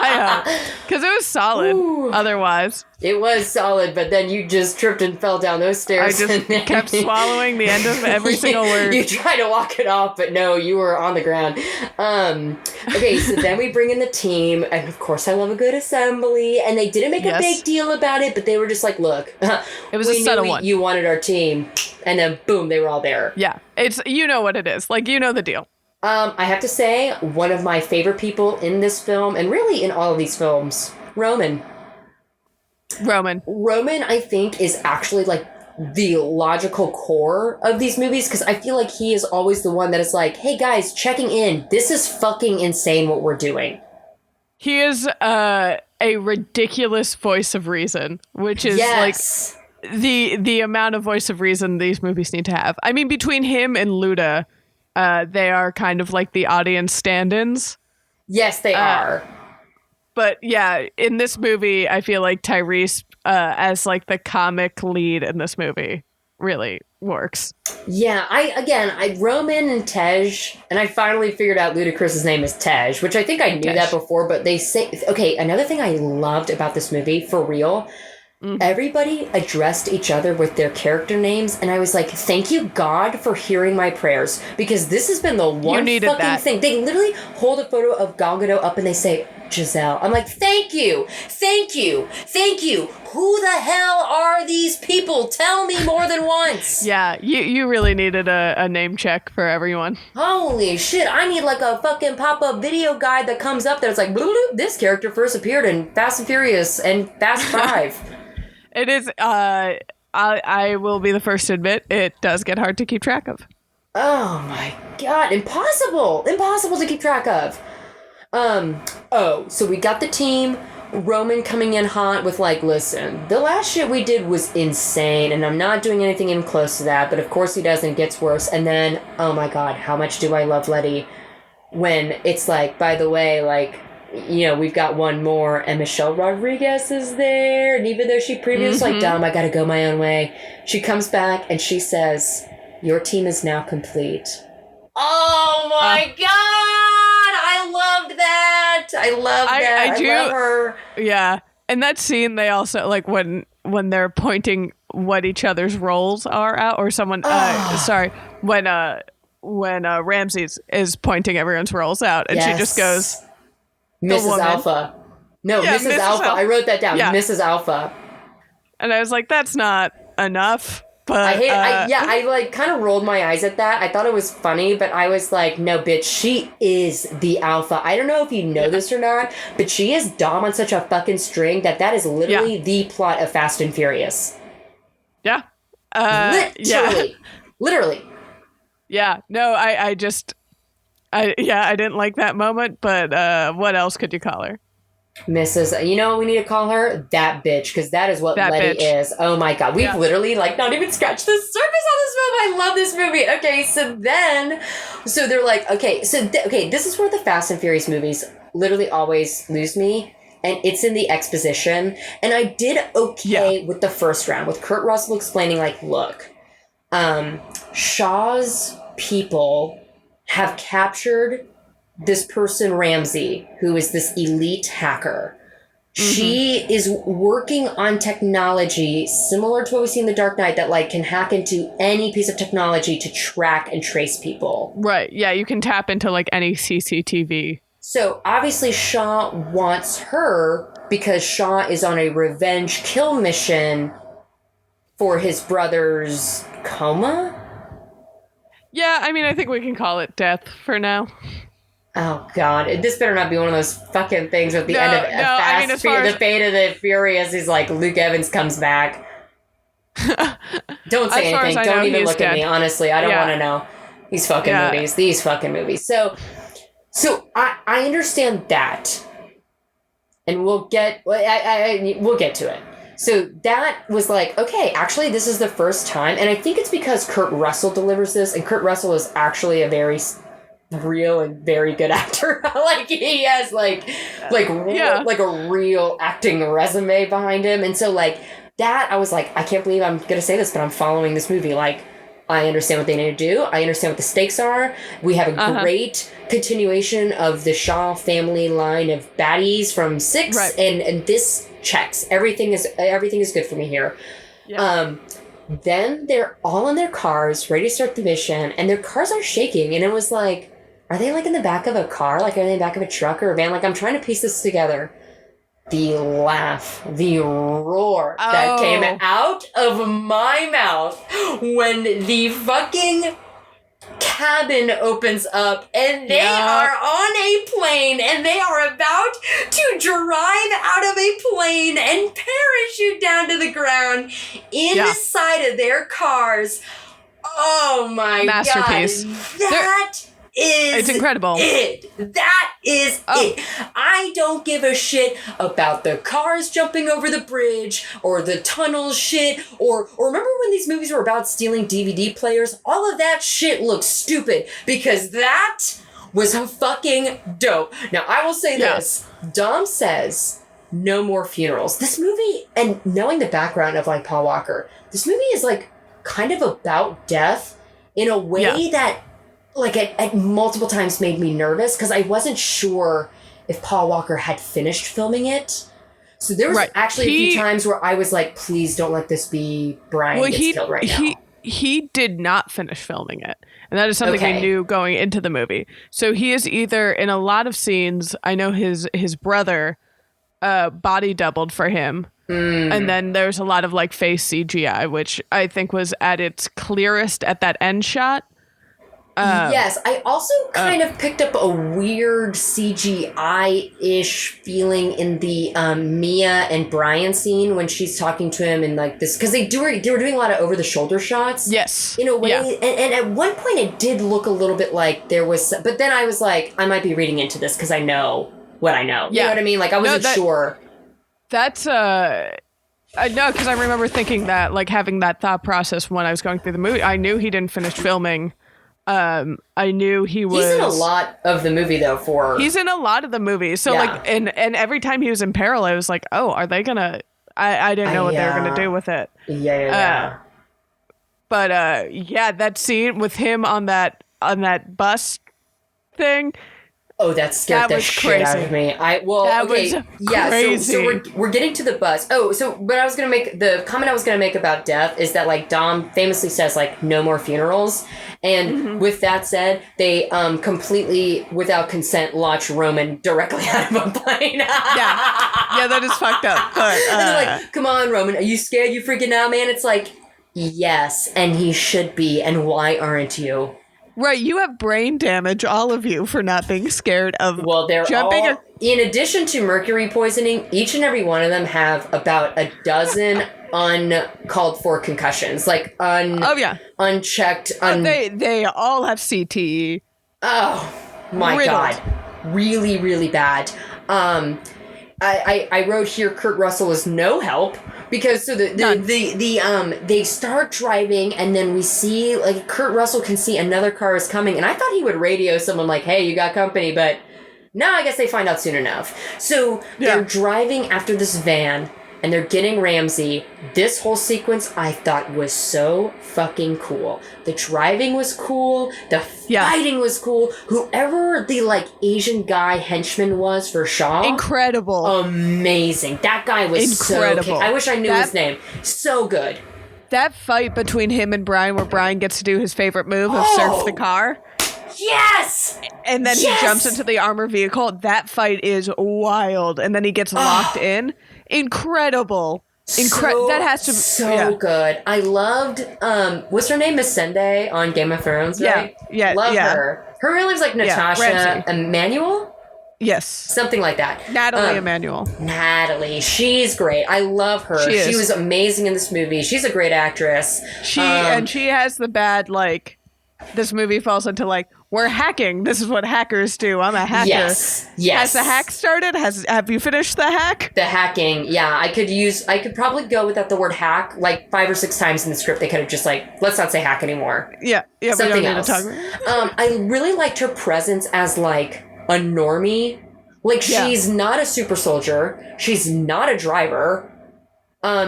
S2: I hope. Because it was solid. Ooh. Otherwise.
S1: It was solid, but then you just tripped and fell down those stairs.
S2: I just kept swallowing the end of every single word.
S1: You tried to walk it off, but no, you were on the ground. Okay, so then we bring in the team, and of course I love a good assembly, and they didn't make a big deal about it, but they were just like, look,
S2: it was a subtle one.
S1: You wanted our team, and then boom, they were all there.
S2: Yeah, it's, you know what it is. Like, you know the deal.
S1: I have to say, one of my favorite people in this film, and really in all of these films, Roman, I think, is actually like the logical core of these movies, because I feel like he is always the one that is like, hey guys, checking in. This is fucking insane what we're doing.
S2: He is a ridiculous voice of reason, which is like the amount of voice of reason these movies need to have. I mean, between him and Luda, they are kind of like the audience stand-ins.
S1: Yes, they are.
S2: But yeah, in this movie, I feel like Tyrese, as like the comic lead in this movie, really works. Yeah,
S1: I Roman and Tej, and I finally figured out Ludacris's name is Tej, which I think I knew that before, but they say, okay, another thing I loved about this movie, for real, everybody addressed each other with their character names, and I was like, thank you, God, for hearing my prayers, because this has been the one fucking thing. They literally hold a photo of Gal Gadot up and they say, Giselle. I'm like, thank you. Who the hell are these people? Tell me more than once.
S2: Yeah, you really needed a name check for everyone.
S1: Holy shit, I need like a fucking pop-up video guide that comes up that's like, this character first appeared in Fast and Furious and Fast 5.
S2: It is, I will be the first to admit, it does get hard to keep track of.
S1: Oh my God, impossible to keep track of. So we got the team, Roman coming in hot with like, listen, the last shit we did was insane, and I'm not doing anything even close to that, but of course he does, and it gets worse. And then, oh my God, how much do I love Letty when it's like, by the way, like, you know, we've got one more, and Michelle Rodriguez is there, and even though she previously like, Dom, I gotta go my own way, she comes back and she says, your team is now complete. Oh my God! I loved that! I love that. I love her.
S2: Yeah. And that scene, they also, like, when they're pointing what each other's roles are out, or someone, when Ramsey is pointing everyone's roles out, and she just goes,
S1: Mrs. Alpha. No, yeah, Mrs. Alpha. I wrote that down. Yeah. Mrs. Alpha.
S2: And I was like, that's not enough. But
S1: I like kind of rolled my eyes at that. I thought it was funny, but I was like, no, bitch, she is the alpha. I don't know if you know this or not, but she is Dom on such a fucking string that is literally the plot of Fast and Furious.
S2: Yeah.
S1: Literally.
S2: Yeah. No, I didn't like that moment, but what else could you call her?
S1: Mrs. You know what we need to call her? That bitch, because that is what Letty is. Oh my god. We've literally like not even scratched the surface on this movie. I love this movie. Okay, so they're like, this is where the Fast and Furious movies literally always lose me. And it's in the exposition. And I did with the first round, with Kurt Russell explaining, like, look, Shaw's people have captured this person, Ramsey, who is this elite hacker. Mm-hmm. She is working on technology similar to what we see in The Dark Knight that like can hack into any piece of technology to track and trace people.
S2: Right. Yeah, you can tap into like any CCTV.
S1: So obviously Shaw wants her because Shaw is on a revenge kill mission for his brother's coma.
S2: Yeah, I mean, I think we can call it death for now.
S1: Oh, God. This better not be one of those fucking things with the end of the Fate of the Furious is like Luke Evans comes back. Don't say anything. Don't even look at me. Honestly, I don't want to know. These fucking movies. So I understand that. And we'll get to it. So that was like, okay, actually, this is the first time. And I think it's because Kurt Russell delivers this. And Kurt Russell is actually a very real and very good actor. Like he has like a real acting resume behind him. And so like that, I was like, I can't believe I'm gonna say this, but I'm following this movie. Like I understand what they need to do. I understand what the stakes are. We have a great continuation of the Shaw family line of baddies from 6, right. and this checks. Everything is good for me here. Yeah. Then they're all in their cars, ready to start the mission, and their cars are shaking. And it was like, are they like in the back of a car? Like, are they in the back of a truck or a van? Like, I'm trying to piece this together. The laugh, the roar that came out of my mouth when the fucking cabin opens up and they are on a plane and they are about to drive out of a plane and parachute down to the ground inside of their cars. Oh my
S2: Masterpiece.
S1: God.
S2: It's incredible.
S1: That is it. I don't give a shit about the cars jumping over the bridge or the tunnel shit or remember when these movies were about stealing DVD players? All of that shit looks stupid because that was fucking dope. Now, I will say this. Dom says no more funerals. This movie, and knowing the background of like Paul Walker, this movie is like kind of about death in a way that like at multiple times made me nervous because I wasn't sure if Paul Walker had finished filming it. So there was actually a few times where I was like, please don't let this be Brian gets killed right now.
S2: He did not finish filming it. And that is something I knew going into the movie. So he is either in a lot of scenes, I know his brother body doubled for him. And then there's a lot of like face CGI, which I think was at its clearest at that end shot.
S1: Yes, I also kind of picked up a weird CGI-ish feeling in the Mia and Brian scene when she's talking to him and like this, because they were doing a lot of over-the-shoulder shots.
S2: Yes.
S1: In a way, and at one point it did look a little bit like there was, but then I was like, I might be reading into this because I know what I know. You know what I mean? Like I wasn't sure.
S2: That's I know, because I remember thinking that, like having that thought process when I was going through the movie. I knew he didn't finish filming. I knew he was.
S1: He's in a lot of the movie though.
S2: He's in a lot of the movies. So like, and every time he was in peril, I was like, oh, are they gonna? I didn't know what they were gonna do with it. But that scene with him on that bus thing,
S1: Oh, that scared the shit out of me. So we're getting to the bus. But I was gonna make the comment I was gonna make about death is that like Dom famously says like no more funerals, and with that said, they completely without consent launch Roman directly out of a plane.
S2: yeah, that is fucked up. But,
S1: and they're like, "Come on, Roman, are you scared? You freaking out, man?" It's like, yes, and he should be, and why aren't you?
S2: Right, you have brain damage, all of you, for not being scared of jumping.
S1: In addition to mercury poisoning, each and every one of them have about a dozen uncalled for concussions, like unchecked.
S2: They all have CTE.
S1: Oh my God, really, really bad. I wrote here Kurt Russell is no help because they start driving and then we see like Kurt Russell can see another car is coming and I thought he would radio someone like, hey, you got company, but no, I guess they find out soon enough. So they're driving after this van and they're getting Ramsey. This whole sequence I thought was so fucking cool. The driving was cool. The fighting was cool. Whoever the like Asian guy henchman was for Shaw.
S2: Incredible.
S1: Amazing. That guy was incredible. I wish I knew his name. So good.
S2: That fight between him and Brian where Brian gets to do his favorite move of surf the car.
S1: Yes!
S2: And then he jumps into the armored vehicle. That fight is wild. And then he gets locked in. Incredible. That has to be
S1: so good. I loved what's her name? Missandei on Game of Thrones, right? Love her. Her real name's like Natasha Emmanuel?
S2: Yes.
S1: Something like that.
S2: Natalie Emmanuel.
S1: Natalie. She's great. I love her. She was amazing in this movie. She's a great actress.
S2: And she has the bad like this movie falls into like we're hacking. This is what hackers do. I'm a hacker.
S1: Yes.
S2: Has the hack started? Have you finished the hack?
S1: The hacking. Yeah, I could probably go without the word hack like 5 or 6 times in the script. They could have just like, let's not say hack anymore.
S2: Yeah.
S1: Something
S2: we don't
S1: else.
S2: Need to talk
S1: I really liked her presence as like a normie. Like she's not a super soldier. She's not a driver.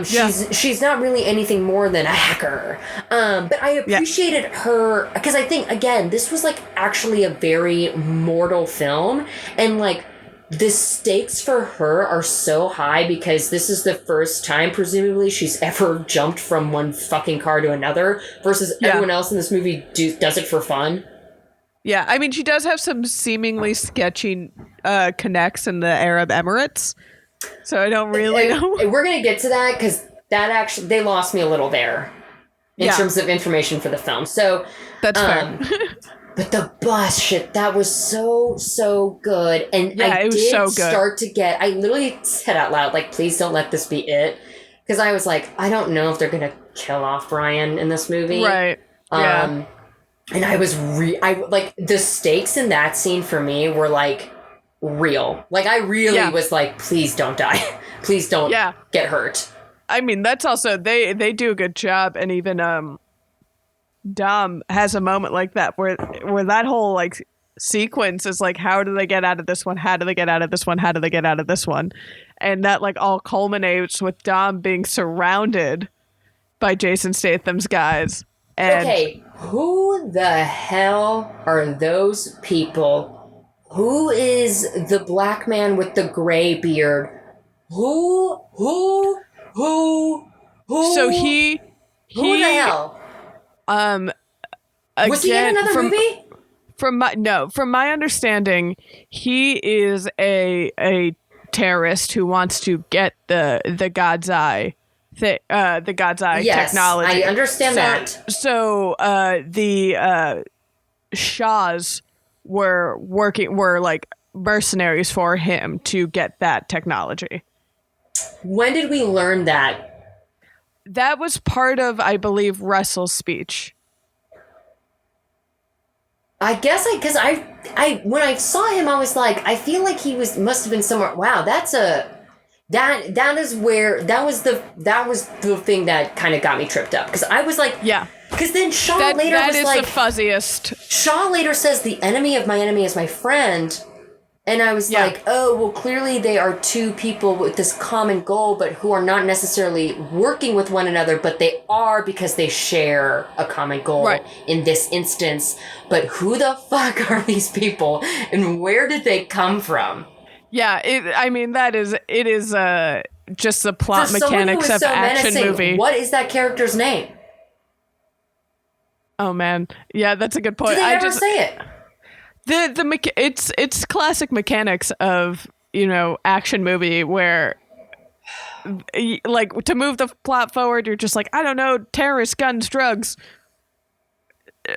S1: She's not really anything more than a hacker. But I appreciated her because I think again this was like actually a very mortal film and like the stakes for her are so high because this is the first time presumably she's ever jumped from one fucking car to another versus everyone else in this movie does it for fun.
S2: Yeah, I mean she does have some seemingly sketchy connects in the Arab Emirates. So I don't really know.
S1: We're going to get to that because that actually, they lost me a little there in terms of information for the film. So
S2: that's fair.
S1: But the bus shit, that was so good. And I did start to get, I literally said out loud, like, please don't let this be it. Because I was like, I don't know if they're going to kill off Brian in this movie.
S2: Right.
S1: And I was, like, the stakes in that scene for me were like, real. Like I really was like, please don't die. Please don't get hurt.
S2: I mean, that's also they do a good job, and even Dom has a moment like that where that whole like sequence is like, how do they get out of this one? How do they get out of this one? How do they get out of this one? And that like all culminates with Dom being surrounded by Jason Statham's guys. And
S1: okay, who the hell are those people? Who is the black man with the gray beard? Who?
S2: So he
S1: who the hell?
S2: Again,
S1: was he in another movie?
S2: From my understanding, he is a terrorist who wants to get the God's Eye. The God's Eye technology.
S1: I understand that.
S2: So the Shahs were like mercenaries for him to get that technology.
S1: When did we learn that?
S2: That was part of, I believe, Russell's speech.
S1: I guess because I when I saw him, I was like, I feel like he must have been somewhere. Wow, that was the thing that kind of got me tripped up because I was like, because then Shaw later was like,
S2: the fuzziest.
S1: Shaw later says the enemy of my enemy is my friend, And I was like, oh, well, clearly they are two people with this common goal, but who are not necessarily working with one another, but they are because they share a common goal in this instance. But who the fuck are these people and where did they come from?
S2: Yeah, it is just the plot mechanics of action movie.
S1: What is that character's name?
S2: Oh, man. Yeah, that's a good point.
S1: Did they ever say it?
S2: It's classic mechanics of, action movie where, like, to move the plot forward, you're just like, I don't know, terrorists, guns, drugs.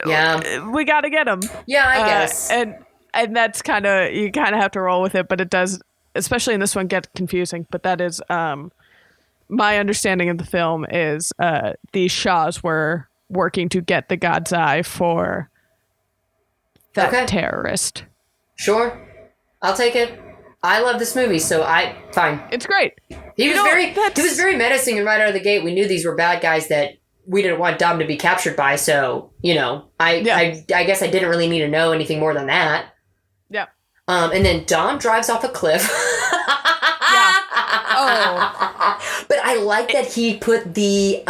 S1: Yeah.
S2: We got to get them.
S1: Yeah, I guess.
S2: And that's you kind of have to roll with it, but it does, especially in this one, get confusing. But that is, my understanding of the film is these Shaws were working to get the God's Eye for that terrorist.
S1: Sure. I'll take it. I love this movie, so fine.
S2: It's great.
S1: He was very menacing, and right out of the gate, we knew these were bad guys that we didn't want Dom to be captured by, so, I guess I didn't really need to know anything more than that.
S2: Yeah.
S1: And then Dom drives off a cliff.
S2: Yeah. Oh.
S1: But I like that he put the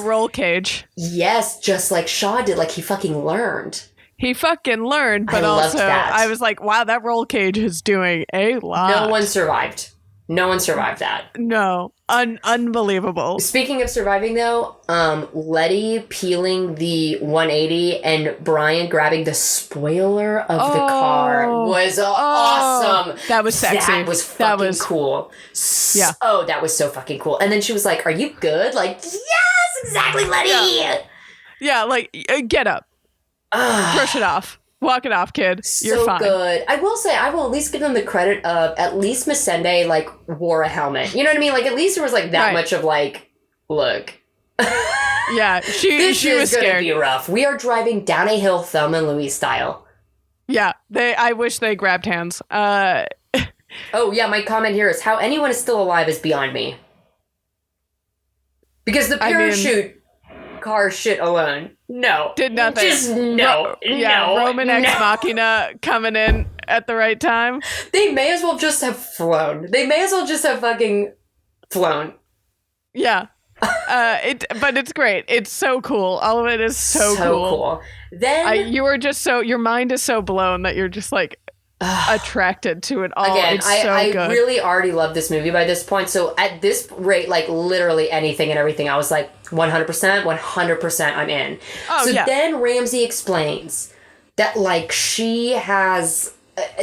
S2: roll cage.
S1: Yes, just like Shaw did, like he fucking learned.
S2: He fucking learned, but also I was like, wow, that roll cage is doing a lot.
S1: No one survived that.
S2: No. Unbelievable.
S1: Speaking of surviving, though, Letty peeling the 180 and Brian grabbing the spoiler of the car was awesome.
S2: That was sexy.
S1: That was fucking cool.
S2: Yeah.
S1: Oh, that was so fucking cool. And then she was like, are you good? Like, yes, exactly, Letty.
S2: Yeah, like, get up. Brush it off. Walk it off, kid. You're fine.
S1: So good. I will say, I will at least give them the credit of at least Missende, like, wore a helmet. You know what I mean? Like, at least there was, like, that much of, like, look.
S2: Yeah, she was scared. This is going to
S1: be rough. We are driving down a hill, Thelma and Louise style.
S2: Yeah, I wish they grabbed hands.
S1: Oh, yeah, my comment here is how anyone is still alive is beyond me. Because the parachute car shit alone. No.
S2: Did nothing.
S1: Just no.
S2: Roman Ex Machina coming in at the right time.
S1: They may as well just have flown. They may as well just have fucking flown.
S2: Yeah. But it's great. It's so cool. All of it is so cool.
S1: Then
S2: your mind is so blown that you're just like attracted to it all.
S1: Again,
S2: it's so
S1: I
S2: good.
S1: really already love this movie by this point. So at this rate, like literally anything and everything, I was like 100% I'm in. Then Ramsey explains that like she has,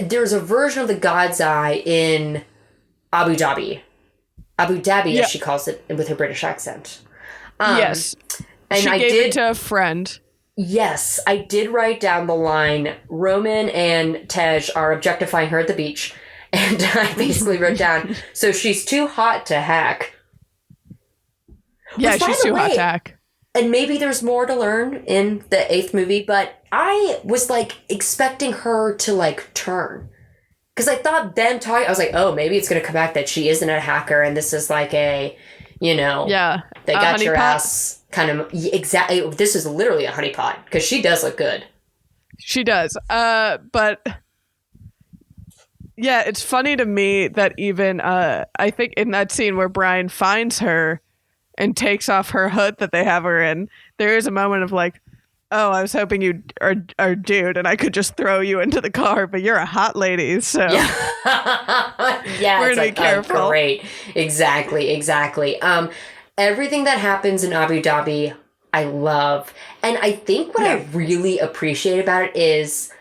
S1: there's a version of the God's Eye in Abu Dhabi, as she calls it with her British accent.
S2: Yes.
S1: And
S2: she gave it to a friend.
S1: Yes, I did write down the line, Roman and Tej are objectifying her at the beach. And I basically wrote down, so she's too hot to hack.
S2: Yeah, she's too hot to hack.
S1: And maybe there's more to learn in the 8th movie, but I was like expecting her to like turn. Because I thought them talking, I was like, oh, maybe it's going to come back that she isn't a hacker and this is like a, they got your ass. Kind of exactly. This is literally a honeypot because she does look good.
S2: She does. But yeah, it's funny to me that even I think in that scene where Brian finds her and takes off her hood that they have her in, there is a moment of like, oh, I was hoping you are a dude and I could just throw you into the car, but you're a hot lady, so
S1: yeah,
S2: we're gonna be careful.
S1: Great, exactly. Everything that happens in Abu Dhabi, I love. And I think what I really appreciate about it is,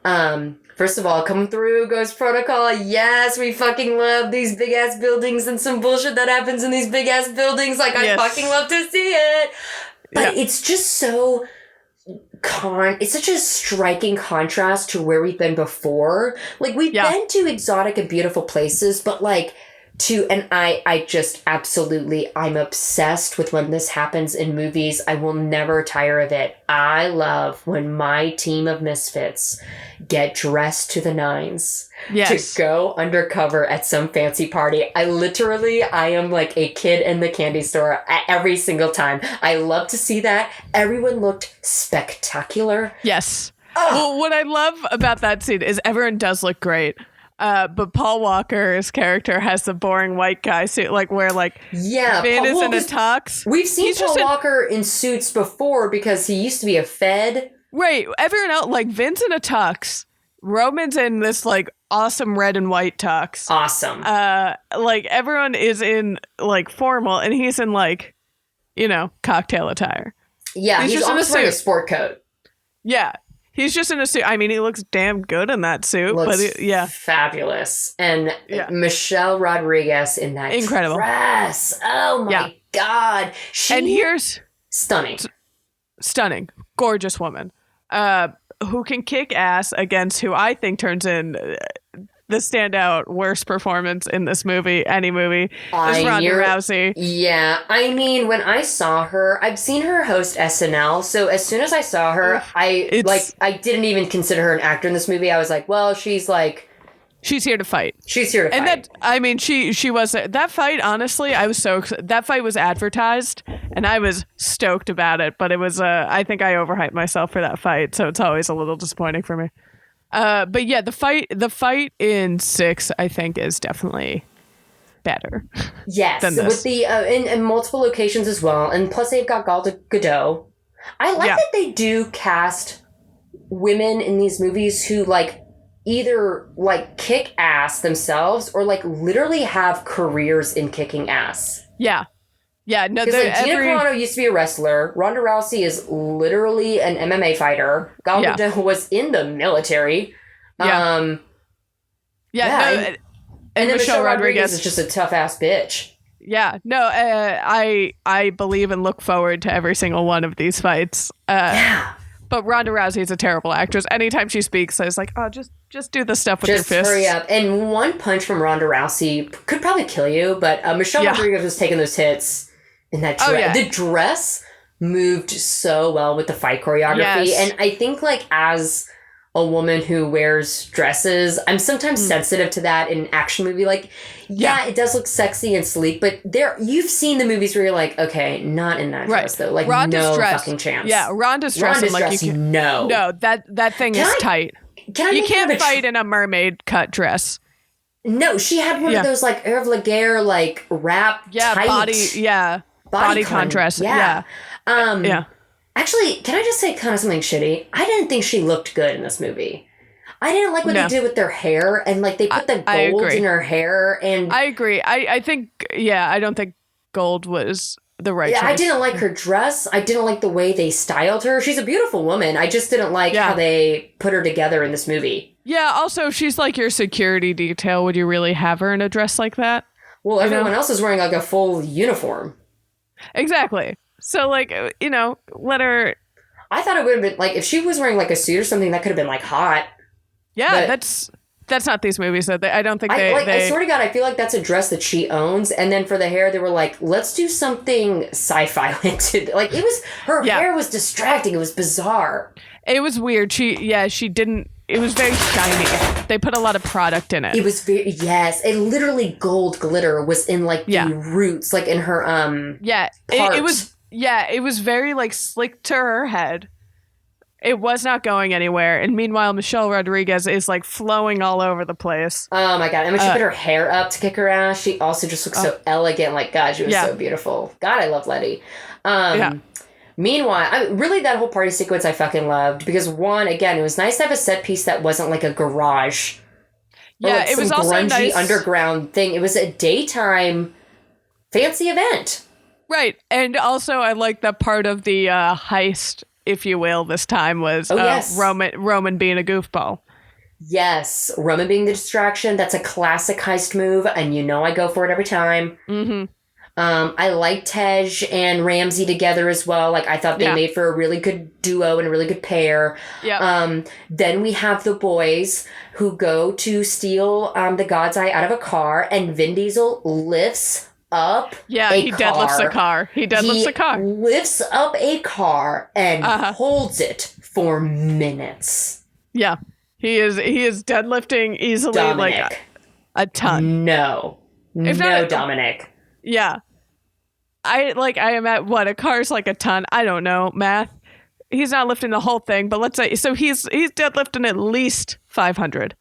S1: first of all, coming through Ghost Protocol. Yes, we fucking love these big-ass buildings and some bullshit that happens in these big-ass buildings. Like, I fucking love to see it. But it's just so... it's such a striking contrast to where we've been before. Like, we've been to exotic and beautiful places, but, like... I just absolutely, I'm obsessed with when this happens in movies. I will never tire of it. I love when my team of misfits get dressed to the nines to go undercover at some fancy party. I am like a kid in the candy store every single time. I love to see that. Everyone looked spectacular.
S2: Yes. Well, what I love about that scene is everyone does look great. But Paul Walker's character has the boring white guy suit, like where like Vin is in a tux.
S1: We've seen Paul Walker in suits before because he used to be a Fed.
S2: Right. Everyone else, like Vin's in a tux. Roman's in this like awesome red and white tux.
S1: Awesome.
S2: Like everyone is in like formal, and he's in like, cocktail attire.
S1: Yeah, he's
S2: just
S1: almost wearing a sport coat.
S2: Yeah. He's just in a suit. I mean, he looks damn good in that suit.
S1: Fabulous. And Michelle Rodriguez in that dress. Oh, my God.
S2: Here's...
S1: Stunning.
S2: Stunning. Gorgeous woman. Who can kick ass against who I think turns in the standout worst performance in this movie, any movie, is Ronda Rousey.
S1: Yeah. I mean, when I saw her, I've seen her host SNL. So as soon as I saw her, I didn't even consider her an actor in this movie. I was like, well, she's here to fight. She's here to fight.
S2: And that, I mean, she was, that fight, honestly, that fight was advertised and I was stoked about it, but it was, I think I overhyped myself for that fight. So it's always a little disappointing for me. But yeah, the fight in 6, I think, is definitely better.
S1: Yes,
S2: than this.
S1: With the in multiple locations as well, and plus they've got Gal Gadot. I like that they do cast women in these movies who like either like kick ass themselves or like literally have careers in kicking ass.
S2: Yeah. Yeah, no,
S1: because like Gina Carano used to be a wrestler. Ronda Rousey is literally an MMA fighter. Gal Gadot was in the military.
S2: And
S1: then Michelle Rodriguez is just a tough ass bitch.
S2: Yeah, no, I believe and look forward to every single one of these fights. But Ronda Rousey is a terrible actress. Anytime she speaks, I was like, oh, just do the stuff with your fists.
S1: Just hurry up. And one punch from Ronda Rousey could probably kill you, but Michelle Rodriguez was taking those hits. In that dress. The dress moved so well with the fight choreography. And I think like as a woman who wears dresses, I'm sometimes sensitive to that in an action movie. Like, it does look sexy and sleek, but you've seen the movies where you're like, okay, not in that dress though. Like Ronda's dress, fucking chance.
S2: Yeah, Ronda's dress. No, that thing is tight. You can't fight in a mermaid cut dress.
S1: No, she had one of those like Hervé Laguerre like wrap tight.
S2: Body contrast.
S1: Actually, can I just say kind of something shitty? I didn't think she looked good in this movie. I didn't like what they did with their hair, and like they put the gold in her hair. And
S2: I agree. I think I don't think gold was the right choice.
S1: I didn't like her dress. I didn't like the way they styled her. She's a beautiful woman. I just didn't like how they put her together in this movie. Yeah.
S2: Also, she's like your security detail. Would you really have her in a dress like that?
S1: Well, everyone else is wearing like a full uniform.
S2: Exactly. So, like, let her...
S1: I thought it would have been, like, if she was wearing, like, a suit or something, that could have been, like, hot.
S2: Yeah, that's not these movies. So I don't think
S1: I swear to God, I feel like that's a dress that she owns. And then for the hair, they were like, let's do something sci-fi. Like, her hair was distracting. It was bizarre.
S2: It was weird. She didn't... It was very shiny. They put a lot of product in it.
S1: It was very, it literally gold glitter was in like the roots, like in her
S2: it was very like slick to her head. It was not going anywhere. And meanwhile, Michelle Rodriguez is like flowing all over the place.
S1: Oh my God. And when she put her hair up to kick her ass, she also just looked so elegant. Like, God, she was so beautiful. God, I love Letty. Meanwhile, really that whole party sequence I fucking loved because one, again, it was nice to have a set piece that wasn't like a garage.
S2: It was also
S1: grungy
S2: nice
S1: underground thing. It was a daytime fancy event.
S2: Right. And also I like that part of the heist, if you will, this time was Roman being a goofball.
S1: Yes. Roman being the distraction. That's a classic heist move. And I go for it every time. Mm-hmm. I like Tej and Ramsey together as well. Like, I thought they made for a really good duo and a really good pair. Yeah. Then we have the boys who go to steal the God's Eye out of a car, and Vin Diesel lifts up
S2: he deadlifts a car. He
S1: lifts up a car and holds it for minutes.
S2: Yeah. He is deadlifting easily
S1: Dominic.
S2: like a ton.
S1: No, Dominic.
S2: Yeah. I am at what? A car's like a ton. I don't know. Math. He's not lifting the whole thing, but let's say, so he's deadlifting at least 500.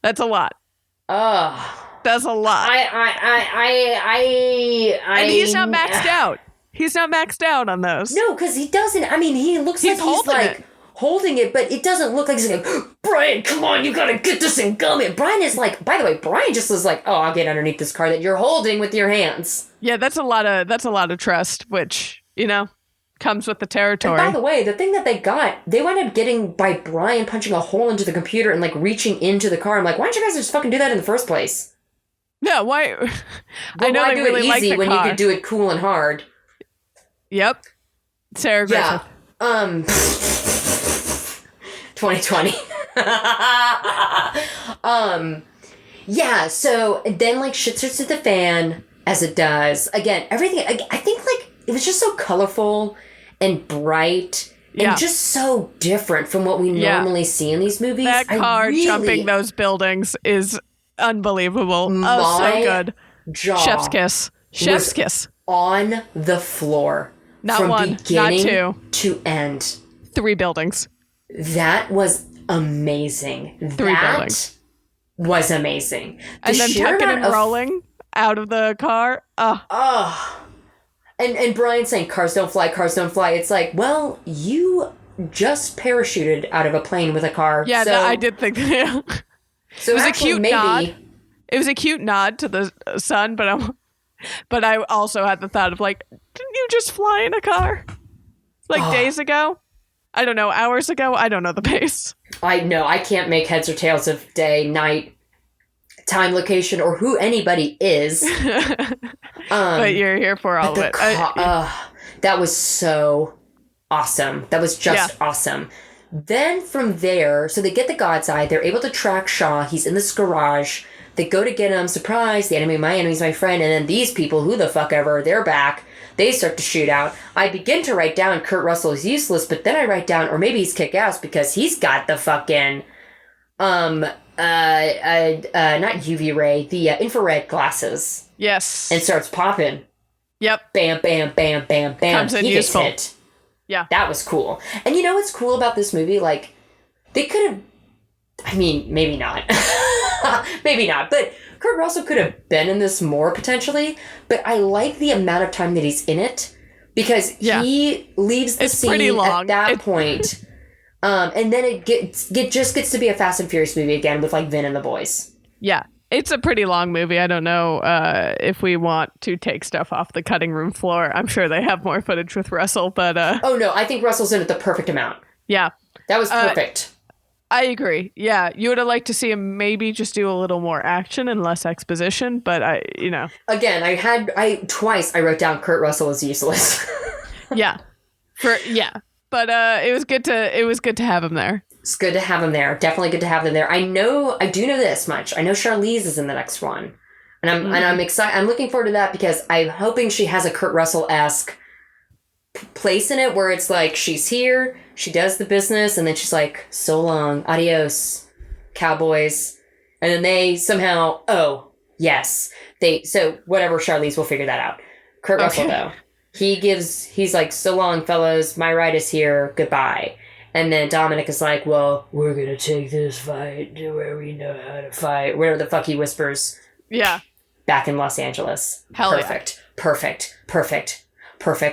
S2: That's a lot. Does a lot. And he's not maxed out. He's not maxed out on those.
S1: No, because he doesn't. I mean, he looks like he's like holding it, but it doesn't look like he's like, Brian, come on, you gotta get this in gum. And Brian is like, by the way, Brian just was like, oh, I'll get underneath this car that you're holding with your hands.
S2: Yeah, that's a lot of trust, which, you know, comes with the territory.
S1: And by the way, the thing that they wound up getting by Brian punching a hole into the computer and like reaching into the car. I'm like, why don't you guys just fucking do that in the first place?
S2: No, why? I know
S1: why
S2: they
S1: do
S2: really
S1: it
S2: like
S1: easy
S2: the
S1: when
S2: car.
S1: you could do it cool and hard?
S2: Yep. Sarah Griffith.
S1: Yeah. 2020. Yeah, so then like shit starts to the fan as it does. Again, everything, I think like it was just so colorful and bright and just so different from what we normally see in these movies.
S2: That car jumping those buildings is unbelievable. Oh, so good. Chef's kiss. Chef's kiss.
S1: On the floor.
S2: Not
S1: from
S2: one,
S1: beginning
S2: not two.
S1: To end.
S2: 3 buildings.
S1: That was amazing.
S2: Buildings.
S1: Was amazing.
S2: And then tucking and rolling out of the car.
S1: And Brian saying, cars don't fly, cars don't fly. It's like, well, you just parachuted out of a plane with a car.
S2: Yeah,
S1: so,
S2: no, I did think that.
S1: So
S2: it was
S1: actually,
S2: a cute nod. It was a cute nod to the sun, but I also had the thought of like, didn't you just fly in a car? Like days ago? I don't know, hours ago? I don't know the pace.
S1: I know, I can't make heads or tails of day, night, time, location, or who anybody is.
S2: But you're here for all of it.
S1: That was so awesome. That was just awesome. Then from there, so they get the God's Eye. They're able to track Shaw. He's in this garage. They go to get him. Surprise, the enemy of my enemy is my friend. And then these people, who the fuck ever, they're back. They start to shoot out. I begin to write down Kurt Russell is useless, but then I write down, or maybe he's kick-ass because he's got the fucking, not UV ray, the infrared glasses.
S2: Yes.
S1: And starts popping.
S2: Yep.
S1: Bam, bam, bam, bam, bam.
S2: Comes in useful. Hit. Yeah.
S1: That was cool. And you know what's cool about this movie? Like, they could have, I mean, maybe not. Maybe not. But Kurt Russell could have been in this more, potentially. But I like the amount of time that he's in it. Because he leaves the scene at that point. And then it just gets to be a Fast and Furious movie again with, like, Vin and the boys.
S2: Yeah. It's a pretty long movie. I don't know if we want to take stuff off the cutting room floor. I'm sure they have more footage with Russell, but... Oh,
S1: no. I think Russell's in it the perfect amount.
S2: Yeah.
S1: That was perfect.
S2: I agree. Yeah. You would have liked to see him maybe just do a little more action and less exposition, but Again, twice I wrote down Kurt Russell is useless. Yeah. But it was good to have him there.
S1: It's good to have him there. Definitely good to have them there. I do know this much. I know Charlize is in the next one. And I'm excited. I'm looking forward to that because I'm hoping she has a Kurt Russell-esque place in it where it's like she's here, she does the business, and then she's like, so long, adios, cowboys. And then they somehow, yes. So whatever, Charlize will figure that out. Kurt Russell, though. He's like, so long, fellas, my ride is here, goodbye. And then Dominic is like, well, we're going to take this fight to where we know how to fight. Whatever the fuck he whispers.
S2: Yeah.
S1: Back in Los Angeles.
S2: Hell
S1: Perfect.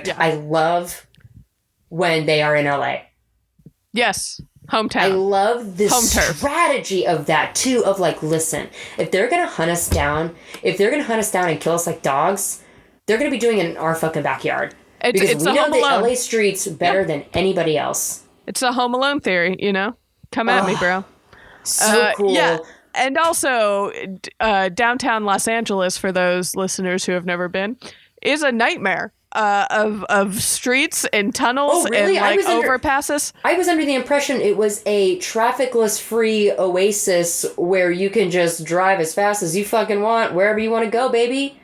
S1: Yeah. I love when they are in LA.
S2: Yes. Hometown.
S1: I love this strategy of that, too, of like, listen, if they're going to hunt us down and kill us like dogs, they're going to be doing it in our fucking backyard. Because we know the LA streets better than anybody else.
S2: It's a Home Alone theory, you know? Come at me, bro.
S1: So cool.
S2: Yeah. And also, downtown Los Angeles, for those listeners who have never been, is a nightmare of streets and tunnels and like overpasses.
S1: I was under the impression it was a trafficless free oasis where you can just drive as fast as you fucking want, wherever you want to go, baby.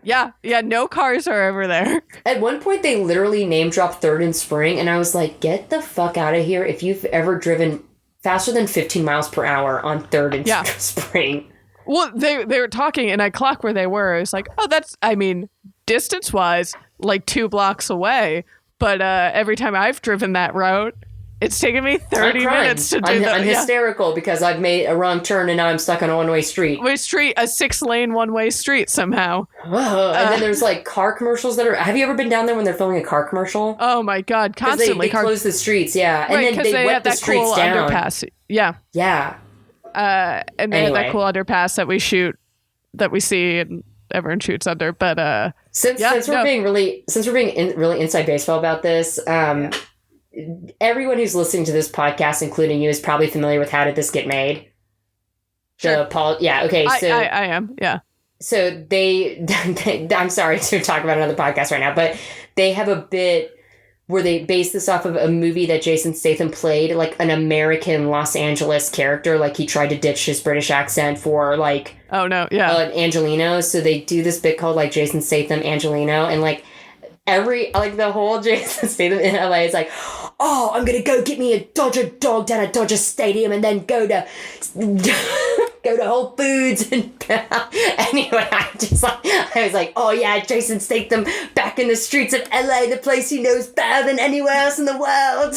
S2: Yeah, no cars are over there. At
S1: one point, they literally name-dropped 3rd and Spring, and I was like, get the fuck out of here if you've ever driven faster than 15 miles per hour on 3rd and Spring.
S2: Well, they were talking, and I clocked where they were. I was like, distance-wise, like 2 blocks away. But every time I've driven that route, It's taken me 30 minutes to do that.
S1: I'm hysterical because I've made a wrong turn and now I'm stuck on a one-way street.
S2: A 6-lane one-way street somehow.
S1: And then there's like car commercials that are... Have you ever been down there when they're filming a car commercial?
S2: Oh my God, constantly.
S1: They close the streets, yeah. And
S2: right,
S1: then they wet the streets
S2: cool
S1: down.
S2: Underpass. Yeah.
S1: Yeah.
S2: And they have that cool underpass that we see and everyone shoots under. But
S1: since we're being really inside baseball about this, everyone who's listening to this podcast, including you, is probably familiar with How Did This Get Made?
S2: Sure. I am, yeah.
S1: So they I'm sorry to talk about another podcast right now, but they have a bit where they base this off of a movie that Jason Statham played, like an American Los Angeles character. Like he tried to ditch his British accent for like...
S2: Oh, no, yeah.
S1: Angelino. So they do this bit called like Jason Statham Angelino, and like the whole Jason Statham in LA is like, oh, I'm gonna go get me a Dodger dog down at Dodger Stadium and then go to Whole Foods and anyway, I was like, oh yeah, Jason Statham back in the streets of LA, the place he knows better than anywhere else in the world.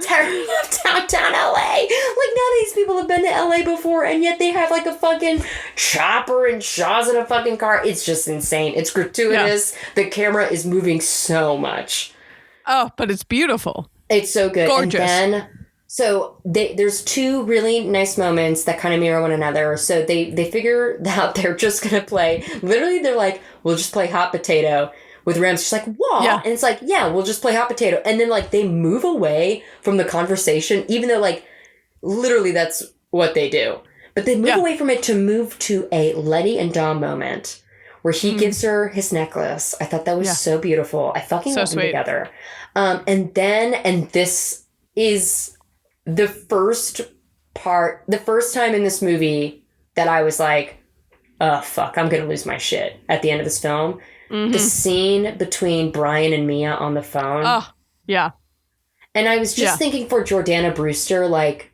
S1: Tearing up downtown LA. Like, none of these people have been to LA before, and yet they have like a fucking chopper and Shaws in a fucking car. It's just insane. It's gratuitous. Yeah. The camera is moving so much.
S2: Oh, but it's beautiful.
S1: It's so good.
S2: Gorgeous.
S1: And then, so there's two really nice moments that kind of mirror one another. So they figure out they're just going to play. Literally, they're like, we'll just play hot potato with Rams. She's like, what? Yeah. And it's like, yeah, we'll just play hot potato. And then like they move away from the conversation, even though like literally that's what they do. But they move away from it to move to a Letty and Dom moment where he gives her his necklace. I thought that was so beautiful. I fucking love them together. And this is the first time in this movie that I was like, oh, fuck, I'm going to lose my shit at the end of this film. Mm-hmm. The scene between Brian and Mia on the phone.
S2: Oh, yeah.
S1: And I was just thinking for Jordana Brewster, like,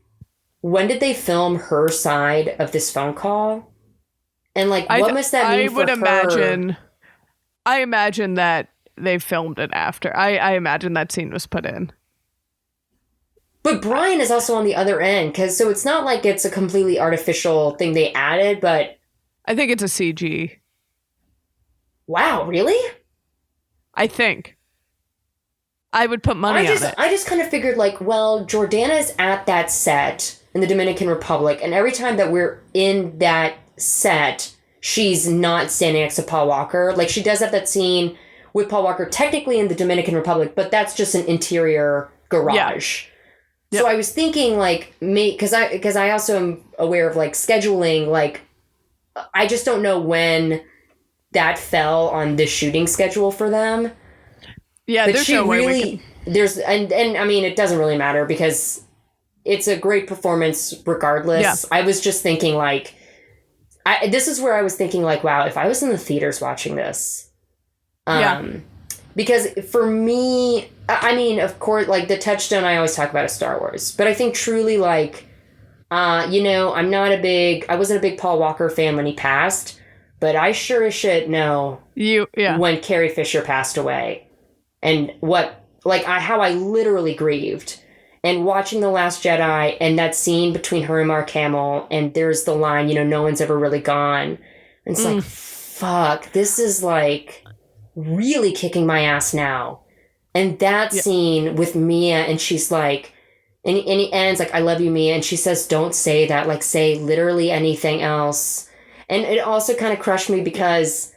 S1: when did they film her side of this phone call? And, like, what must that mean for her?
S2: I imagine that they filmed it after. I imagine that scene was put in.
S1: But Brian is also on the other end, so it's not like it's a completely artificial thing they added, but...
S2: I think it's a CG.
S1: Wow, really?
S2: I think. I would put money on it.
S1: I just kind of figured, like, well, Jordana's at that set in the Dominican Republic, and every time that we're in that set, she's not standing next to Paul Walker. Like, she does have that scene with Paul Walker, technically in the Dominican Republic, but that's just an interior garage. Yeah. Yep. So I was thinking, like, because I also am aware of, like, scheduling, like, I just don't know when that fell on the shooting schedule for them.
S2: Yeah, but there's no way we can...
S1: and I mean, it doesn't really matter because it's a great performance regardless. Yeah. I was just thinking, like, this is where I was thinking, like, wow, if I was in the theaters watching this, because for me, I mean, of course, like, the touchstone I always talk about is Star Wars. But I think truly, like, I wasn't a big Paul Walker fan when he passed. But I sure as shit know when Carrie Fisher passed away. And how I literally grieved. And watching The Last Jedi and that scene between her and Mark Hamill. And there's the line, no one's ever really gone. And it's like, fuck, this is, like, really kicking my ass now. And that scene with Mia, and she's like, and he ends like, I love you, Mia. And she says, don't say that, like, say literally anything else. And it also kind of crushed me because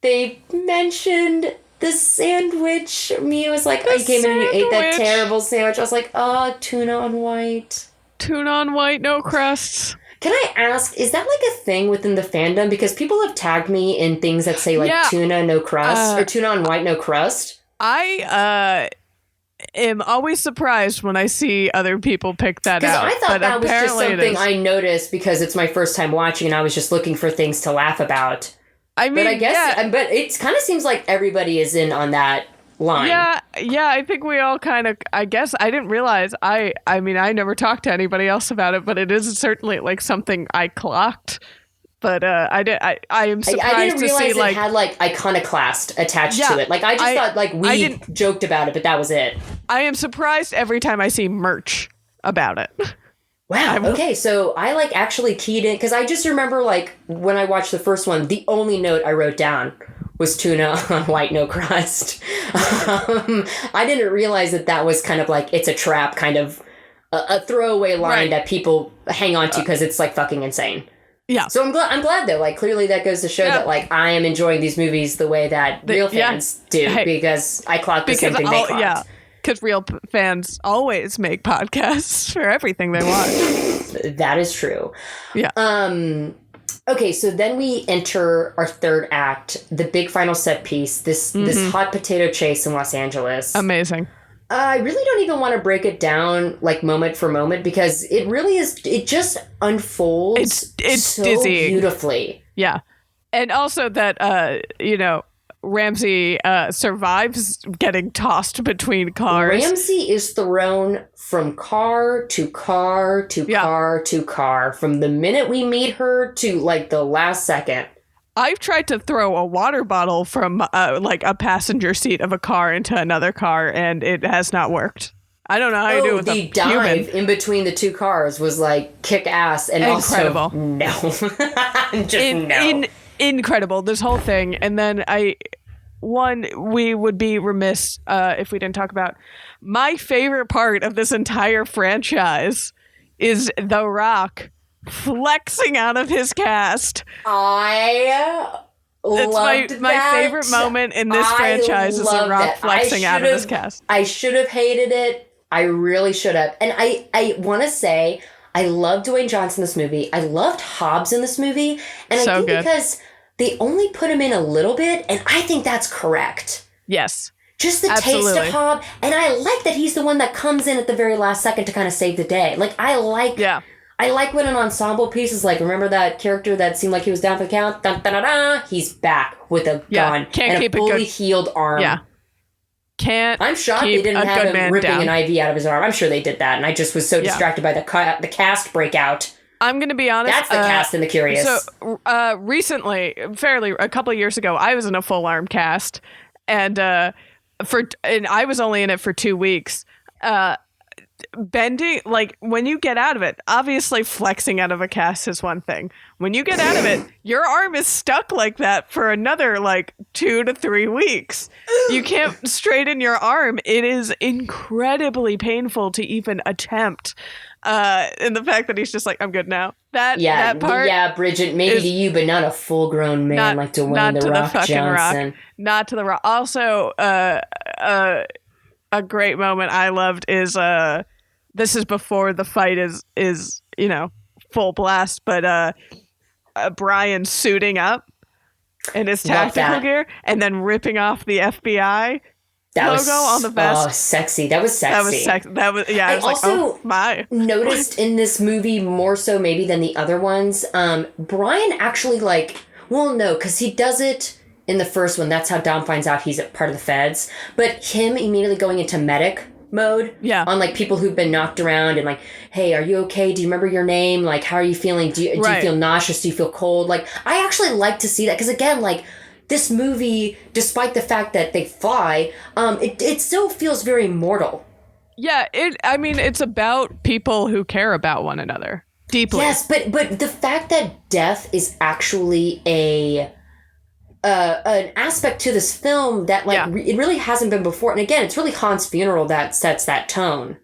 S1: they mentioned the sandwich. Mia was like, you came in and you ate that terrible sandwich. I was like, oh, tuna on white.
S2: Tuna on white, no crusts.
S1: Can I ask, is that like a thing within the fandom? Because people have tagged me in things that say like tuna, no crust, or tuna on white, no crust.
S2: I am always surprised when I see other people pick that out.
S1: Because I thought that was just something I noticed because it's my first time watching and I was just looking for things to laugh about. I mean, but I guess, but it kind of seems like everybody is in on that line.
S2: Yeah, I think we all kind of, I guess, I didn't realize, I mean, I never talked to anybody else about it, but it is certainly like something I clocked. But I am surprised to see, like... I didn't realize
S1: it had, like, iconoclast attached to it. Like, I just thought, like, we joked about it, but that was it.
S2: I am surprised every time I see merch about it.
S1: Wow. Okay, so I like actually keyed in because I just remember like when I watched the first one, the only note I wrote down was tuna on white, no crust. I didn't realize that was kind of like it's a trap, kind of a throwaway line that people hang on to because it's like fucking insane.
S2: Yeah.
S1: So I'm glad though. Like clearly that goes to show that like I am enjoying these movies the way that real fans do because I clock the same thing they clocked.
S2: Yeah. Because real fans always make podcasts for everything they watch.
S1: That is true.
S2: Yeah.
S1: Okay, so then we enter our third act, the big final set piece, this hot potato chase in Los Angeles.
S2: Amazing.
S1: I really don't even want to break it down like moment for moment because it really is, it just unfolds
S2: it's
S1: so
S2: dizzying.
S1: Beautifully.
S2: Yeah. And also that, Ramsey survives getting tossed between cars.
S1: Ramsey is thrown from car to car to car to car from the minute we meet her to like the last second.
S2: I've tried to throw a water bottle from like a passenger seat of a car into another car, and it has not worked. I don't know how you do it with
S1: the dive in between the two cars was like kick ass and
S2: incredible.
S1: Also no, no.
S2: Incredible, this whole thing. And then we would be remiss if we didn't talk about my favorite part of this entire franchise is The Rock flexing out of his cast.
S1: It's
S2: my favorite moment in this franchise is The Rock flexing out of his cast.
S1: I should have hated it. I really should have. And I want to say I love Dwayne Johnson in this movie. I loved Hobbs in this movie. And I think because they only put him in a little bit, and I think that's correct.
S2: Yes.
S1: Just the taste of Hobbs. And I like that he's the one that comes in at the very last second to kind of save the day. Like, I like when an ensemble piece is like, remember that character that seemed like he was down for the count? Dun, dun, dun, dun. He's back with a gun and a fully healed arm.
S2: Yeah.
S1: I'm shocked they didn't have him ripping an IV out of his arm. I'm sure they did that, and I just was so distracted by the cast breakout.
S2: I'm going to be honest.
S1: That's the cast and the curious.
S2: So recently, a couple of years ago, I was in a full arm cast, and I was only in it for 2 weeks. Bending, like when you get out of it, obviously flexing out of a cast is one thing. When you get out of it, your arm is stuck like that for another like 2 to 3 weeks. You can't straighten your arm. It is incredibly painful to even attempt. And the fact that he's just like, I'm good now. That part.
S1: Yeah, Bridgett, maybe to you, but not a full grown man like Dwayne The Rock Johnson.
S2: Not to The Rock. Also, a great moment I loved is this is before the fight is full blast, but Brian suiting up in his tactical gear and then ripping off the FBI logo on the vest.
S1: Oh, sexy. That was sexy.
S2: That was sexy. I was also
S1: noticed in this movie more so maybe than the other ones. Brian actually because he does it in the first one. That's how Dom finds out he's a part of the feds. But him immediately going into medic mode on like people who've been knocked around and like, hey, are you okay? Do you remember your name? Like, how are you feeling? Do you feel nauseous? Do you feel cold? Like, I actually like to see that because again, like this movie, despite the fact that they fly, it still feels very mortal.
S2: Yeah, it's about people who care about one another deeply.
S1: Yes, but the fact that death is actually an aspect to this film that it really hasn't been before. And again, it's really Han's funeral that sets that tone.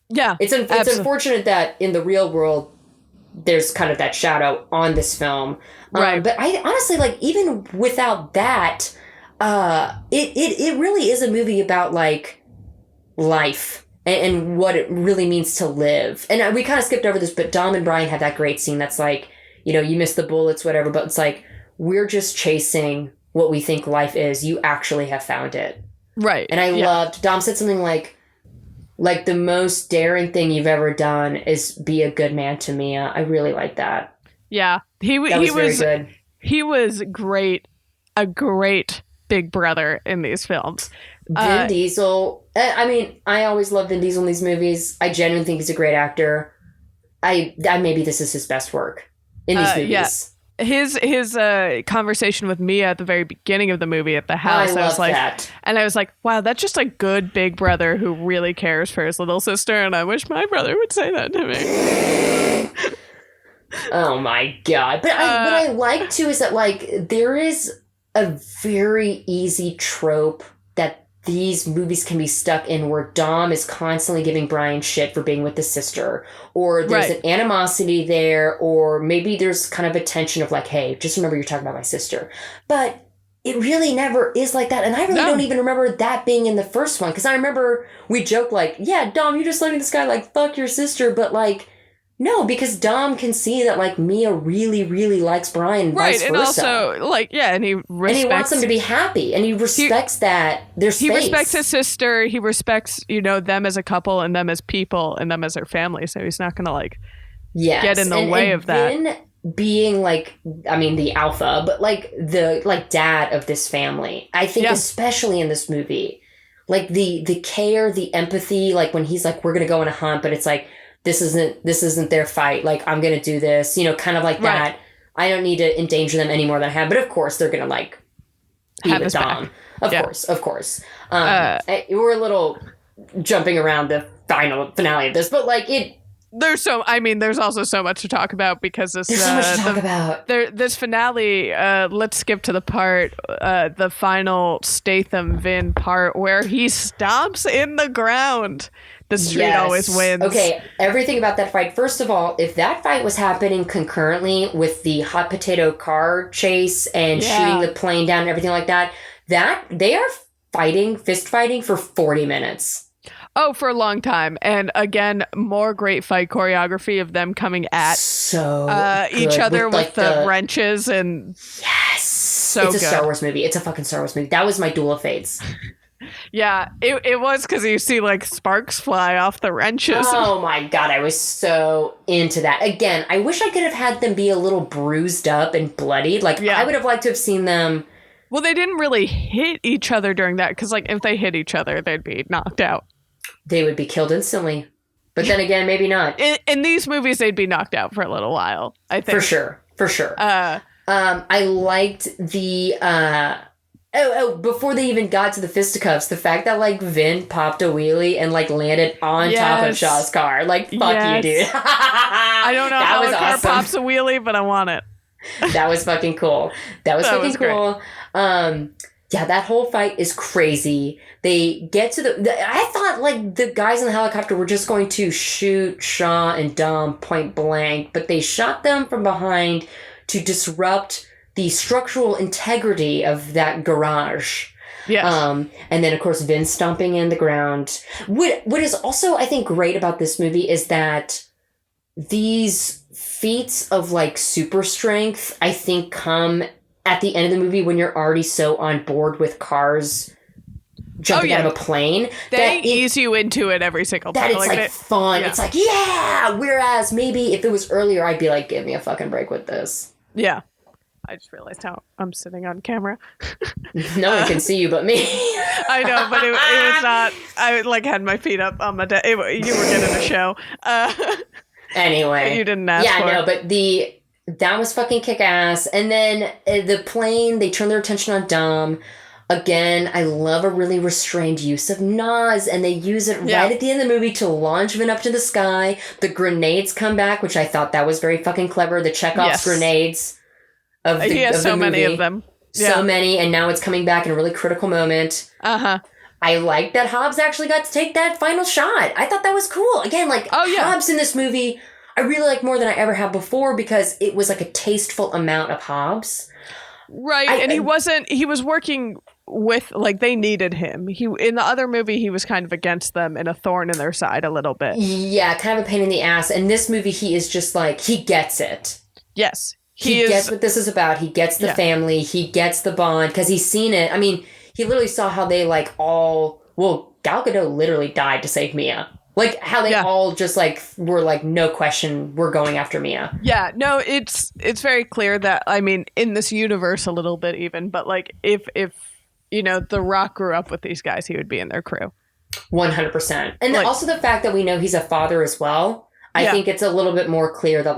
S2: Yeah.
S1: It's unfortunate that in the real world, there's kind of that shadow on this film.
S2: Right.
S1: But I honestly, like, even without that, it really is a movie about like life and what it really means to live. And we kind of skipped over this, but Dom and Brian have that great scene that's like, you missed the bullets, whatever, but it's like, we're just chasing what we think life is. You actually have found it.
S2: Right.
S1: And I loved, Dom said something like the most daring thing you've ever done is be a good man to Mia. I really like that.
S2: Yeah. He was very good. He was great. A great big brother in these films.
S1: Vin Diesel. I always love Vin Diesel in these movies. I genuinely think he's a great actor. Maybe this is his best work in these movies.
S2: Yeah. his conversation with Mia at the very beginning of the movie at the house.
S1: I was like,
S2: that. And I was like, wow, that's just a good big brother who really cares for his little sister. And I wish my brother would say that to me.
S1: Oh my God. But what I like too is that like there is a very easy trope that these movies can be stuck in where Dom is constantly giving Brian shit for being with his sister, or there's an animosity there, or maybe there's kind of a tension of like, hey, just remember you're talking about my sister. But it really never is like that. And I really don't even remember that being in the first one. Because I remember we joked like, yeah, Dom, you're just letting this guy like fuck your sister. But like, no, because Dom can see that like Mia really, really likes Brian, and vice versa.
S2: And also like, and he
S1: wants them to be happy, and he respects that their space.
S2: He respects his sister. He respects them as a couple and them as people and them as their family. So he's not gonna like get in the way of that.
S1: Vin being like, I mean, the alpha, but like the dad of this family. I think especially in this movie, like the care, the empathy, like when he's like, we're gonna go on a hunt, but it's like, this isn't their fight. Like, I'm going to do this, kind of like that. I don't need to endanger them any more than I have. But of course, they're going to like be with Dom. Of course. We're a little jumping around the finale of this, but like
S2: there's also so much to talk about because this.
S1: There's so much to talk about.
S2: This finale. Let's skip to the part, the final Statham Vin part where he stomps in the ground. The street always wins.
S1: Okay, everything about that fight. First of all, if that fight was happening concurrently with the hot potato car chase and shooting the plane down and everything like that, they are fist fighting for 40 minutes.
S2: Oh, for a long time. And again, more great fight choreography of them coming at each other with the wrenches and
S1: it's a Star Wars movie. It's a fucking Star Wars movie. That was my Duel of Fates.
S2: Yeah, it was because you see like sparks fly off the wrenches.
S1: Oh my God, I was so into that. Again, I wish I could have had them be a little bruised up and bloodied. Like, I would have liked to have seen them.
S2: Well, they didn't really hit each other during that because like if they hit each other, they'd be knocked out.
S1: They would be killed instantly. But then again, maybe not.
S2: In these movies, they'd be knocked out for a little while, I think.
S1: For sure. I liked the... before they even got to the fisticuffs, the fact that, like, Vin popped a wheelie and, like, landed on top of Shaw's car. Like, fuck you, dude.
S2: I don't know how a car pops a wheelie, but I want it.
S1: That was fucking cool. That was fucking cool. That whole fight is crazy. They get to I thought, like, the guys in the helicopter were just going to shoot Shaw and Dom point blank, but they shot them from behind to disrupt the structural integrity of that garage.
S2: Yes.
S1: And then, of course, Vince stomping in the ground. What is also, I think, great about this movie is that these feats of, like, super strength, I think, come at the end of the movie when you're already so on board with cars jumping out of a plane.
S2: They ease you into it every single time.
S1: That it's, like, fun. Yeah. It's like, whereas maybe if it was earlier, I'd be like, give me a fucking break with this.
S2: Yeah. I just realized how I'm sitting on camera.
S1: No one can see you but me.
S2: I know, but it was not. I like had my feet up on my desk. You were getting a show.
S1: Anyway,
S2: you didn't ask.
S1: Yeah, no, but that was fucking kick ass. And then the plane, they turn their attention on Dom. Again, I love a really restrained use of Nas, and they use it right at the end of the movie to launch Vin up to the sky. The grenades come back, which I thought that was very fucking clever. The Chekhov's grenades.
S2: He has so many of them.
S1: So many, and now it's coming back in a really critical moment.
S2: Uh-huh.
S1: I like that Hobbs actually got to take that final shot. I thought that was cool. Again, like, Hobbs in this movie, I really like more than I ever have before because it was like a tasteful amount of Hobbs.
S2: Right, and he was working with, like, they needed him. In the other movie, he was kind of against them and a thorn in their side a little bit.
S1: Yeah, kind of a pain in the ass. In this movie, he is just like, he gets it.
S2: Yes.
S1: He gets what this is about. He gets the family. He gets the bond because he's seen it. I mean, he literally saw how they Gal Gadot literally died to save Mia. Like how they all just were like, no question, we're going after Mia.
S2: Yeah, no, it's very clear that, I mean, in this universe a little bit even, but like if The Rock grew up with these guys, he would be in their crew.
S1: 100%. And also the fact that we know he's a father as well. I think it's a little bit more clear that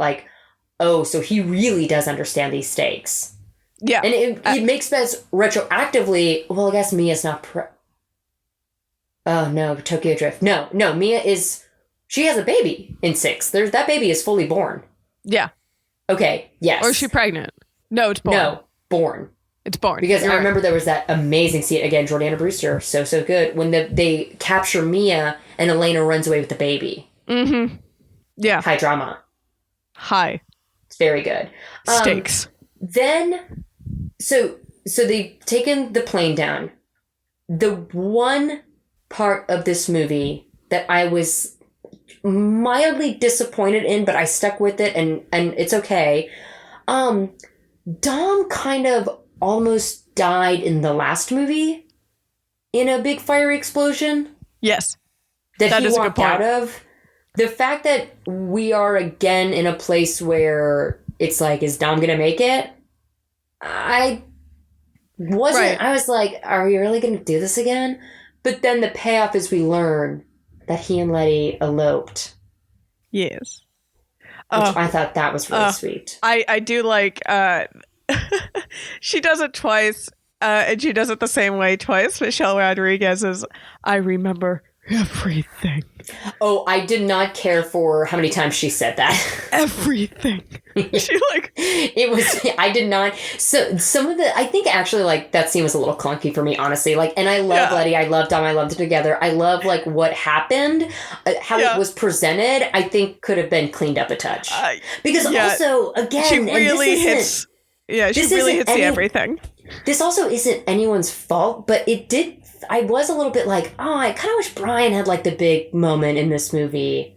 S1: oh, so he really does understand these stakes.
S2: Yeah.
S1: And it makes sense retroactively. Well, I guess Mia's not oh, no, Tokyo Drift. No, Mia she has a baby in 6. That baby is fully born.
S2: Yeah.
S1: Okay, yes.
S2: Or is she pregnant? No, it's born.
S1: No, born.
S2: It's born.
S1: Because I remember there was that amazing scene, again, Jordana Brewster, so good, when they capture Mia and Elena runs away with the baby.
S2: Mm-hmm. Yeah.
S1: High drama.
S2: High.
S1: It's very good.
S2: Stakes.
S1: Then, so they've taken the plane down. The one part of this movie that I was mildly disappointed in, but I stuck with it, and it's okay. Dom kind of almost died in the last movie in a big fiery explosion.
S2: Yes.
S1: That he walked out of. The fact that we are again in a place where it's like, is Dom gonna make it? I wasn't. Right. I was like, are we really gonna do this again? But then the payoff is we learn that he and Letty eloped.
S2: Yes.
S1: Which I thought that was really sweet.
S2: I do like, she does it twice, and she does it the same way twice. Michelle Rodriguez is, I remember everything.
S1: Oh, I did not care for how many times she said that.
S2: Everything. She like
S1: it was. I did not. So some of the, I think actually like that scene was a little clunky for me, honestly. Like, and I love Letty. I love Dom. I loved it together. I love like what happened, how it was presented. I think could have been cleaned up a touch because also again,
S2: she really hits. Yeah, she really hits the everything.
S1: This also isn't anyone's fault, but it did. I was a little bit like, oh, I kind of wish Brian had like the big moment in this movie.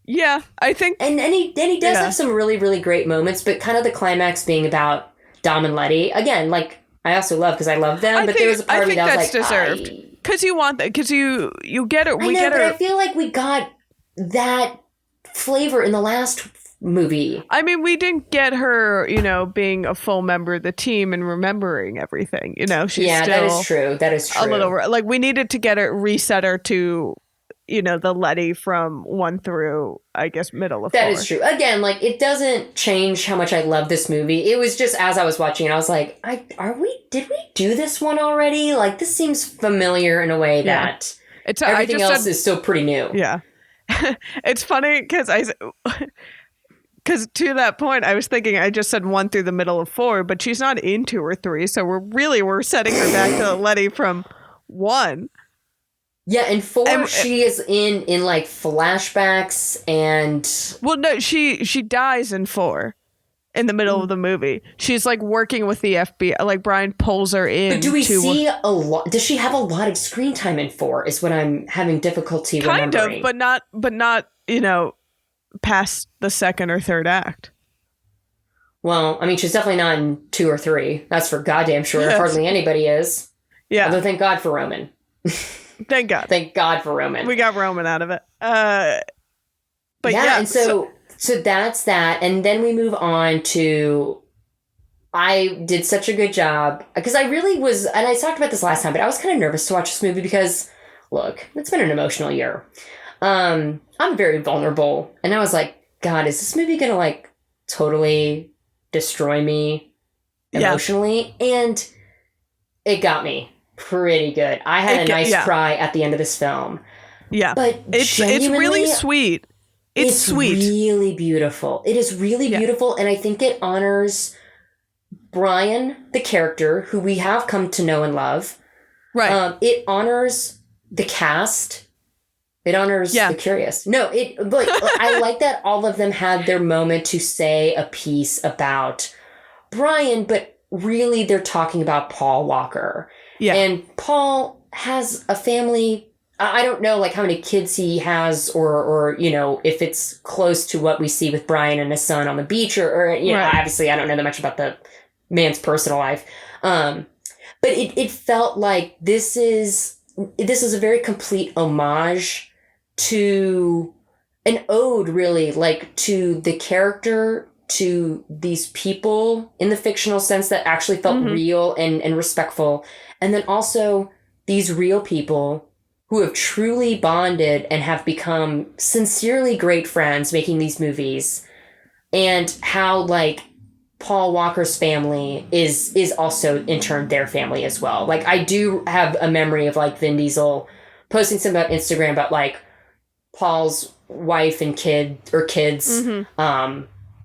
S2: Yeah, I think,
S1: and he does have some really, really great moments, but kind of the climax being about Dom and Letty again. Like I also love because I love them, but there was a part of me that was like,
S2: deserved because you want that because you get it.
S1: But I feel like we got that flavor in the last movie.
S2: I mean, we didn't get her, being a full member of the team and remembering everything. She's still
S1: that is true. That is true.
S2: A little like we needed to get her reset her to, the Letty from 1 through, I guess, middle of 4.
S1: That is true. Again, like it doesn't change how much I love this movie. It was just as I was watching it, I was like, did we do this one already? Like this seems familiar in a way that everything else is still pretty new.
S2: Yeah. It's funny because to that point, I was thinking I just said 1 through the middle of 4, but she's not in 2 or 3. So we're setting her back to Letty from 1.
S1: Yeah, in 4, she is in like flashbacks and...
S2: Well, no, she dies in 4 in the middle of the movie. She's like working with the FBI. Like Brian pulls her in.
S1: But do we see a lot? Does she have a lot of screen time in 4 is what I'm having difficulty remembering.
S2: Kind of, but not, past the 2nd or 3rd act.
S1: Well, I mean, she's definitely not in 2 or 3. That's for goddamn sure. Yes. Hardly anybody is.
S2: Yeah.
S1: Although thank God for Roman.
S2: Thank God.
S1: Thank God for Roman.
S2: We got Roman out of it. But yeah.
S1: And so that's that. And then we move on to, I did such a good job because I really was, and I talked about this last time, but I was kind of nervous to watch this movie because look, it's been an emotional year. I'm very vulnerable. And I was like, God, is this movie going to like totally destroy me emotionally? Yeah. And it got me pretty good. I had a nice cry at the end of this film.
S2: Yeah.
S1: But
S2: it's really sweet. It's sweet.
S1: Really beautiful. It is really beautiful. And I think it honors Brian, the character who we have come to know and love.
S2: Right.
S1: It honors the cast. It honors the curious. No, but I like that all of them had their moment to say a piece about Brian, but really they're talking about Paul Walker. Yeah. And Paul has a family. I don't know like how many kids he has or if it's close to what we see with Brian and his son on the beach or obviously I don't know that much about the man's personal life. But it felt like this is a very complete homage to an ode, really, like to the character, to these people in the fictional sense that actually felt real and respectful. And then also these real people who have truly bonded and have become sincerely great friends making these movies. and how like Paul Walker's family is also in turn their family as well. Like I do have a memory of like Vin Diesel posting something about Instagram about like Paul's wife and kids,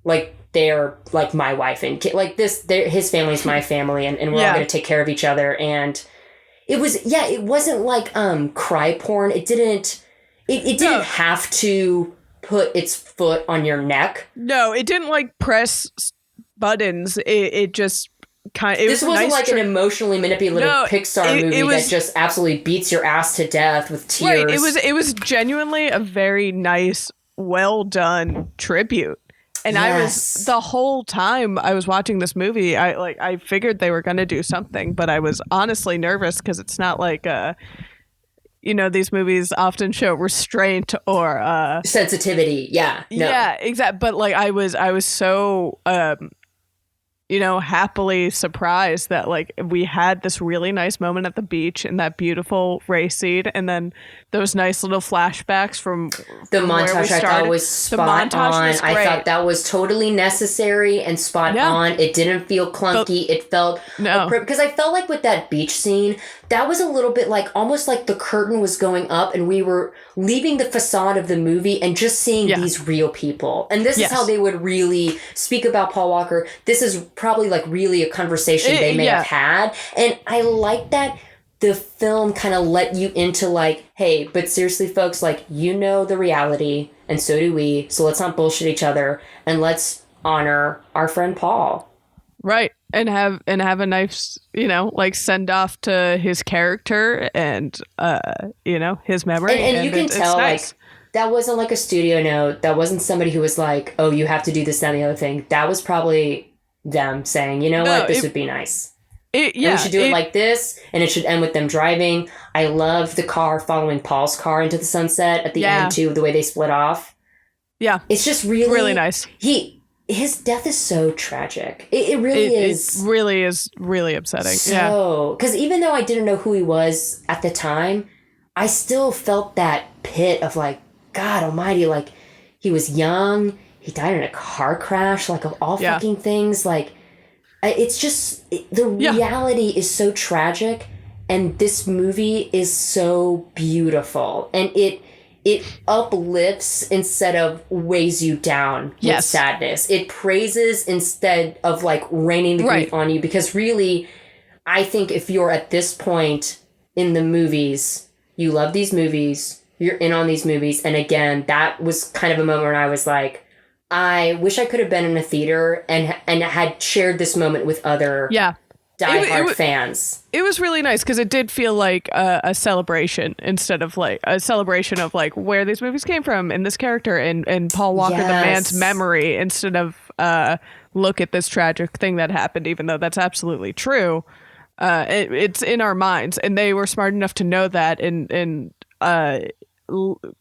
S1: like they're like my wife and kid, like his family's my family, and we're all going to take care of each other. And it wasn't like cry porn. It didn't have to put its foot on your neck.
S2: No, it didn't like press buttons. It just kind of,
S1: this wasn't like an emotionally manipulative Pixar movie that just absolutely beats your ass to death with tears.
S2: Right. It was genuinely a very nice, well done tribute. And I was, the whole time I was watching this movie, I figured they were going to do something, but I was honestly nervous because it's not like, these movies often show restraint or
S1: sensitivity. Yeah. No.
S2: Yeah, exactly. But like I was so, happily surprised that like we had this really nice moment at the beach in that beautiful race scene, and then those nice little flashbacks from
S1: the montage. I thought was spot on. I thought that was totally necessary and spot on. It didn't feel clunky. It felt because I felt like with that beach scene, that was a little bit like almost like the curtain was going up and we were leaving the facade of the movie and just seeing these real people. And this is how they would really speak about Paul Walker. This is probably like really a conversation they may have had. And I like that the film kind of let you into like, hey, but seriously, folks, like, the reality, and so do we. So let's not bullshit each other, and let's honor our friend Paul.
S2: Right. And have a nice, like send off to his character and, his memory.
S1: And you can tell, nice. Like, that wasn't like a studio note. That wasn't somebody who was like, oh, you have to do this, that, and the other thing. That was probably them saying, this would be nice. And we should do it like this, and it should end with them driving. I love the car following Paul's car into the sunset at the end, too, the way they split off.
S2: Yeah.
S1: It's just really
S2: nice.
S1: His death is so tragic. It really is.
S2: It really is really upsetting.
S1: Because even though I didn't know who he was at the time, I still felt that pit of like, God almighty, like he was young, he died in a car crash, like of all fucking things, like it's just the reality is so tragic, and this movie is so beautiful, and it uplifts instead of weighs you down with sadness. It praises instead of like raining the grief on you, because really, I think if you're at this point in the movies, you love these movies, you're in on these movies, and again, that was kind of a moment where I was like, I wish I could have been in a theater and had shared this moment with other diehard fans.
S2: It was really nice because it did feel like a celebration instead of like a celebration of like where these movies came from and this character and Paul Walker, the man's memory, instead of look at this tragic thing that happened, even though that's absolutely true. It's in our minds, and they were smart enough to know that, and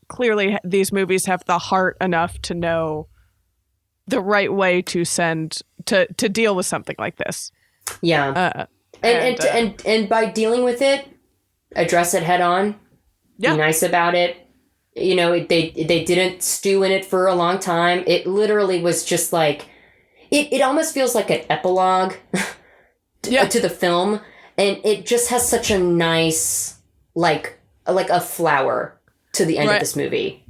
S2: clearly these movies have the heart enough to know the right way to to deal with something like this.
S1: Yeah. And by dealing with it, address it head on. Yeah. Be nice about it. They didn't stew in it for a long time. It literally was just like, it almost feels like an epilogue to the film. And it just has such a nice, like a flower to the end of this movie.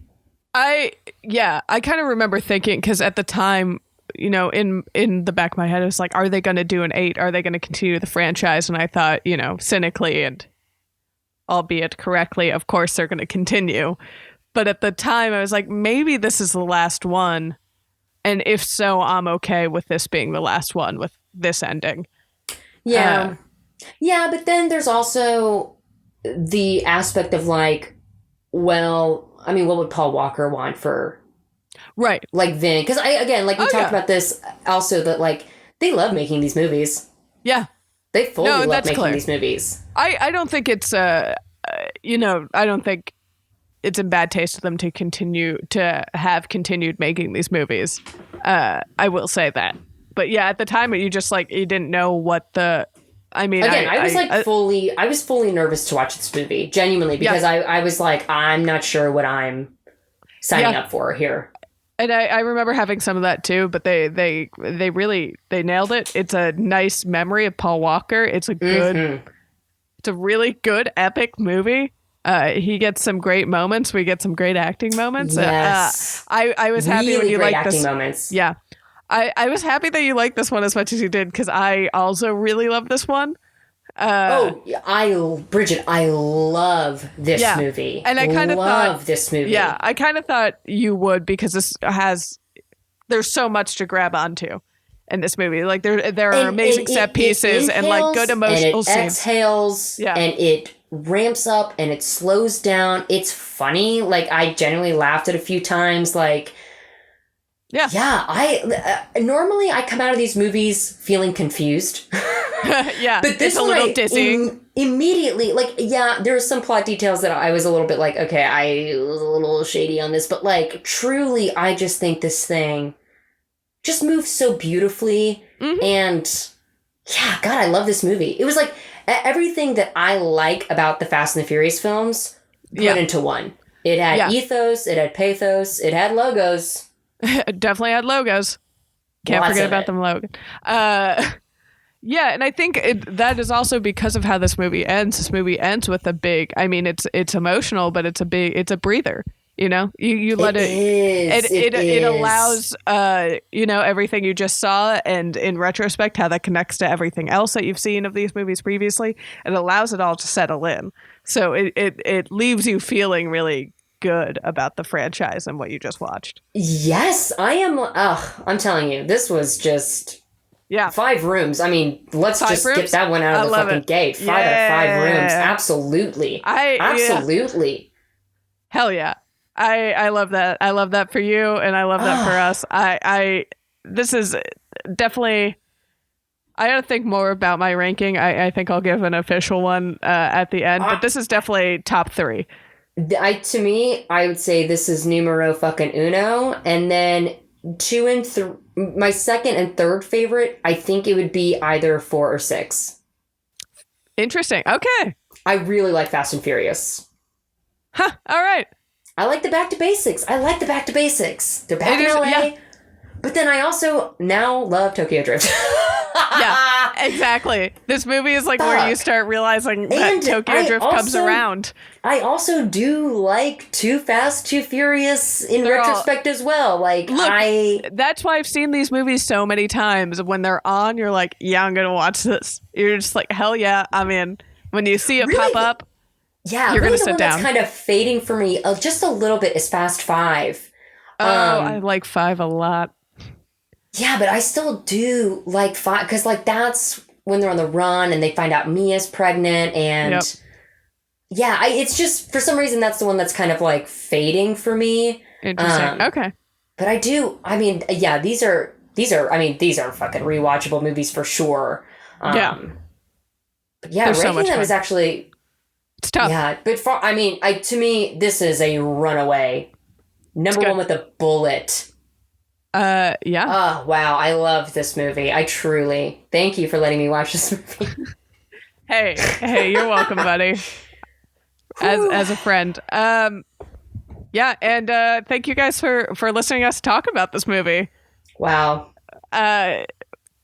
S2: I kind of remember thinking, because at the time, in the back of my head, it was like, are they going to do an 8? Are they going to continue the franchise? And I thought, cynically and albeit correctly, of course they're going to continue. But at the time, I was like, maybe this is the last one. And if so, I'm okay with this being the last one with this ending.
S1: Yeah. But then there's also the aspect of like, well, I mean, what would Paul Walker want for, like Vin? Because we talked about this also, that like they love making these movies. Yeah, they fully love making these movies.
S2: I don't think it's I don't think it's in bad taste of them to have continued making these movies. I will say that, but at the time you just like you didn't know what the. I mean, again,
S1: I was fully nervous to watch this movie, genuinely, because I was like, I'm not sure what I'm signing up for here.
S2: And I remember having some of that too, but they really nailed it. It's a nice memory of Paul Walker. It's a good, it's a really good epic movie. He gets some great moments. We get some great acting moments.
S1: Yes.
S2: I was happy when you liked this.
S1: Moments.
S2: Yeah. I was happy that you liked this one as much as you did, because I also really love this one.
S1: Bridgett, I love this movie.
S2: And I kind of
S1: love this movie.
S2: Yeah, I kind of thought you would, because there's so much to grab onto in this movie. Like there are amazing set pieces and like good emotional scenes.
S1: And it exhales and it ramps up and it slows down. It's funny. Like, I genuinely laughed at a few times. Like, I normally I come out of these movies feeling confused.
S2: Yeah,
S1: but this
S2: it's a little dizzying.
S1: Immediately, like, there were some plot details that I was a little bit like, okay, I was a little shady on this, but like, truly, I just think this thing just moves so beautifully, and God, I love this movie. It was like everything that I like about the Fast and the Furious films put into one. It had ethos, it had pathos, it had logos.
S2: It definitely had logos. Can't forget about them, Logan. Yeah, and I think that is also because of how this movie ends. This movie ends with a big, I mean, it's emotional, but it's a breather. You know, you let it allows, everything you just saw, and in retrospect, how that connects to everything else that you've seen of these movies previously. It allows it all to settle in. So it leaves you feeling really good about the franchise and what you just watched.
S1: Yes, I am. I'm telling you, this was just...
S2: Yeah.
S1: 5 rooms. I mean, let's just get that one out of the fucking gate. 5 out of 5 rooms. Absolutely. Absolutely.
S2: Yeah. Hell yeah. I love that. I love that for you, and I love that for us. This is definitely... I gotta think more about my ranking. I think I'll give an official one at the end, but this is definitely top 3.
S1: To me, I would say this is numero fucking uno, and then 2 and 3... My second and third favorite, I think it would be either 4 or 6.
S2: Interesting. Okay.
S1: I really like Fast and Furious.
S2: Huh. All right.
S1: I like the back to basics. They're back in LA. Yeah. But then I also now love Tokyo Drift.
S2: Yeah, exactly. This movie is like where you start realizing that Tokyo Drift comes around.
S1: I also do like Too Fast, Too Furious in retrospect as well. Like, look,
S2: that's why I've seen these movies so many times. When they're on, you're like, yeah, I'm gonna watch this. You're just like, hell yeah, I'm in. When you see it pop up, you're gonna sit down. That's kind
S1: of fading for me just a little bit is Fast 5.
S2: I like 5 a lot.
S1: Yeah, but I still do like 5, because like that's when they're on the run and they find out Mia's pregnant, and it's just, for some reason, that's the one that's kind of like fading for me.
S2: Interesting. Okay.
S1: But I do, I mean, these are fucking rewatchable movies for sure. But ranking them is actually,
S2: it's tough.
S1: Yeah, but to me, this is a runaway. Number 1 with a bullet.
S2: Yeah.
S1: Oh, wow. I love this movie. I truly... Thank you for letting me watch this movie.
S2: Hey, you're welcome, buddy. As a friend. Yeah, and thank you guys for listening to us talk about this movie.
S1: Wow.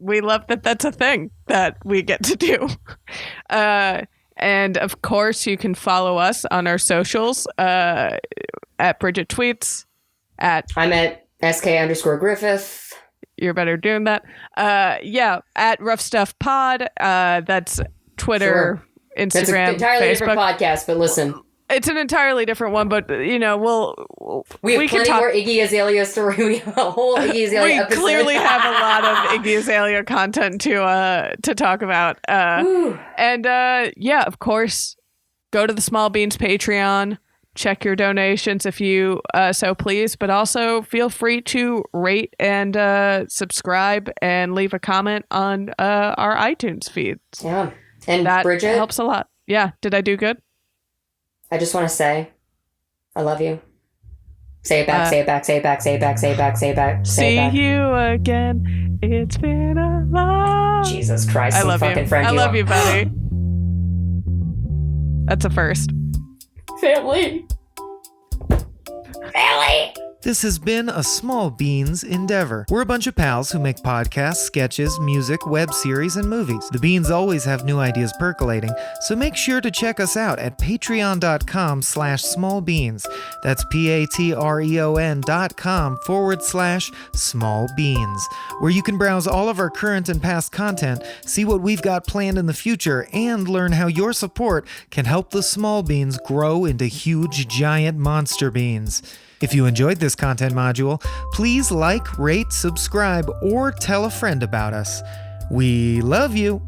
S2: We love that that's a thing that we get to do. And of course, you can follow us on our socials at Bridgett Tweets.
S1: I'm at SK_Griffith.
S2: You're better doing that. At Rough Stuff Pod. That's Twitter, Instagram,
S1: That's an entirely
S2: Facebook.
S1: Different podcast, but listen.
S2: It's an entirely different one, but we have
S1: plenty more Iggy Azalea story. We have a whole Iggy Azalea episode.
S2: We clearly have a lot of Iggy Azalea content to talk about. Of course, go to the Small Beans Patreon. Check your donations if you so please, but also feel free to rate and subscribe and leave a comment on our iTunes feeds.
S1: Yeah. And
S2: that
S1: Bridgett,
S2: helps a lot. Yeah. Did I do good?
S1: I just want to say, I love you. Say it back, say it back, say it back, say it back, say it back, say it back, say it back.
S2: See you again. It's been a long...
S1: Jesus Christ,
S2: I love you.
S1: Friend
S2: I love you, buddy. That's a first.
S1: Family.
S4: This has been a Small Beans endeavor. We're a bunch of pals who make podcasts, sketches, music, web series, and movies. The beans always have new ideas percolating, so make sure to check us out at patreon.com/smallbeans. That's patreon.com/smallbeans, where you can browse all of our current and past content, see what we've got planned in the future, and learn how your support can help the small beans grow into huge, giant monster beans. If you enjoyed this content module, please like, rate, subscribe, or tell a friend about us. We love you!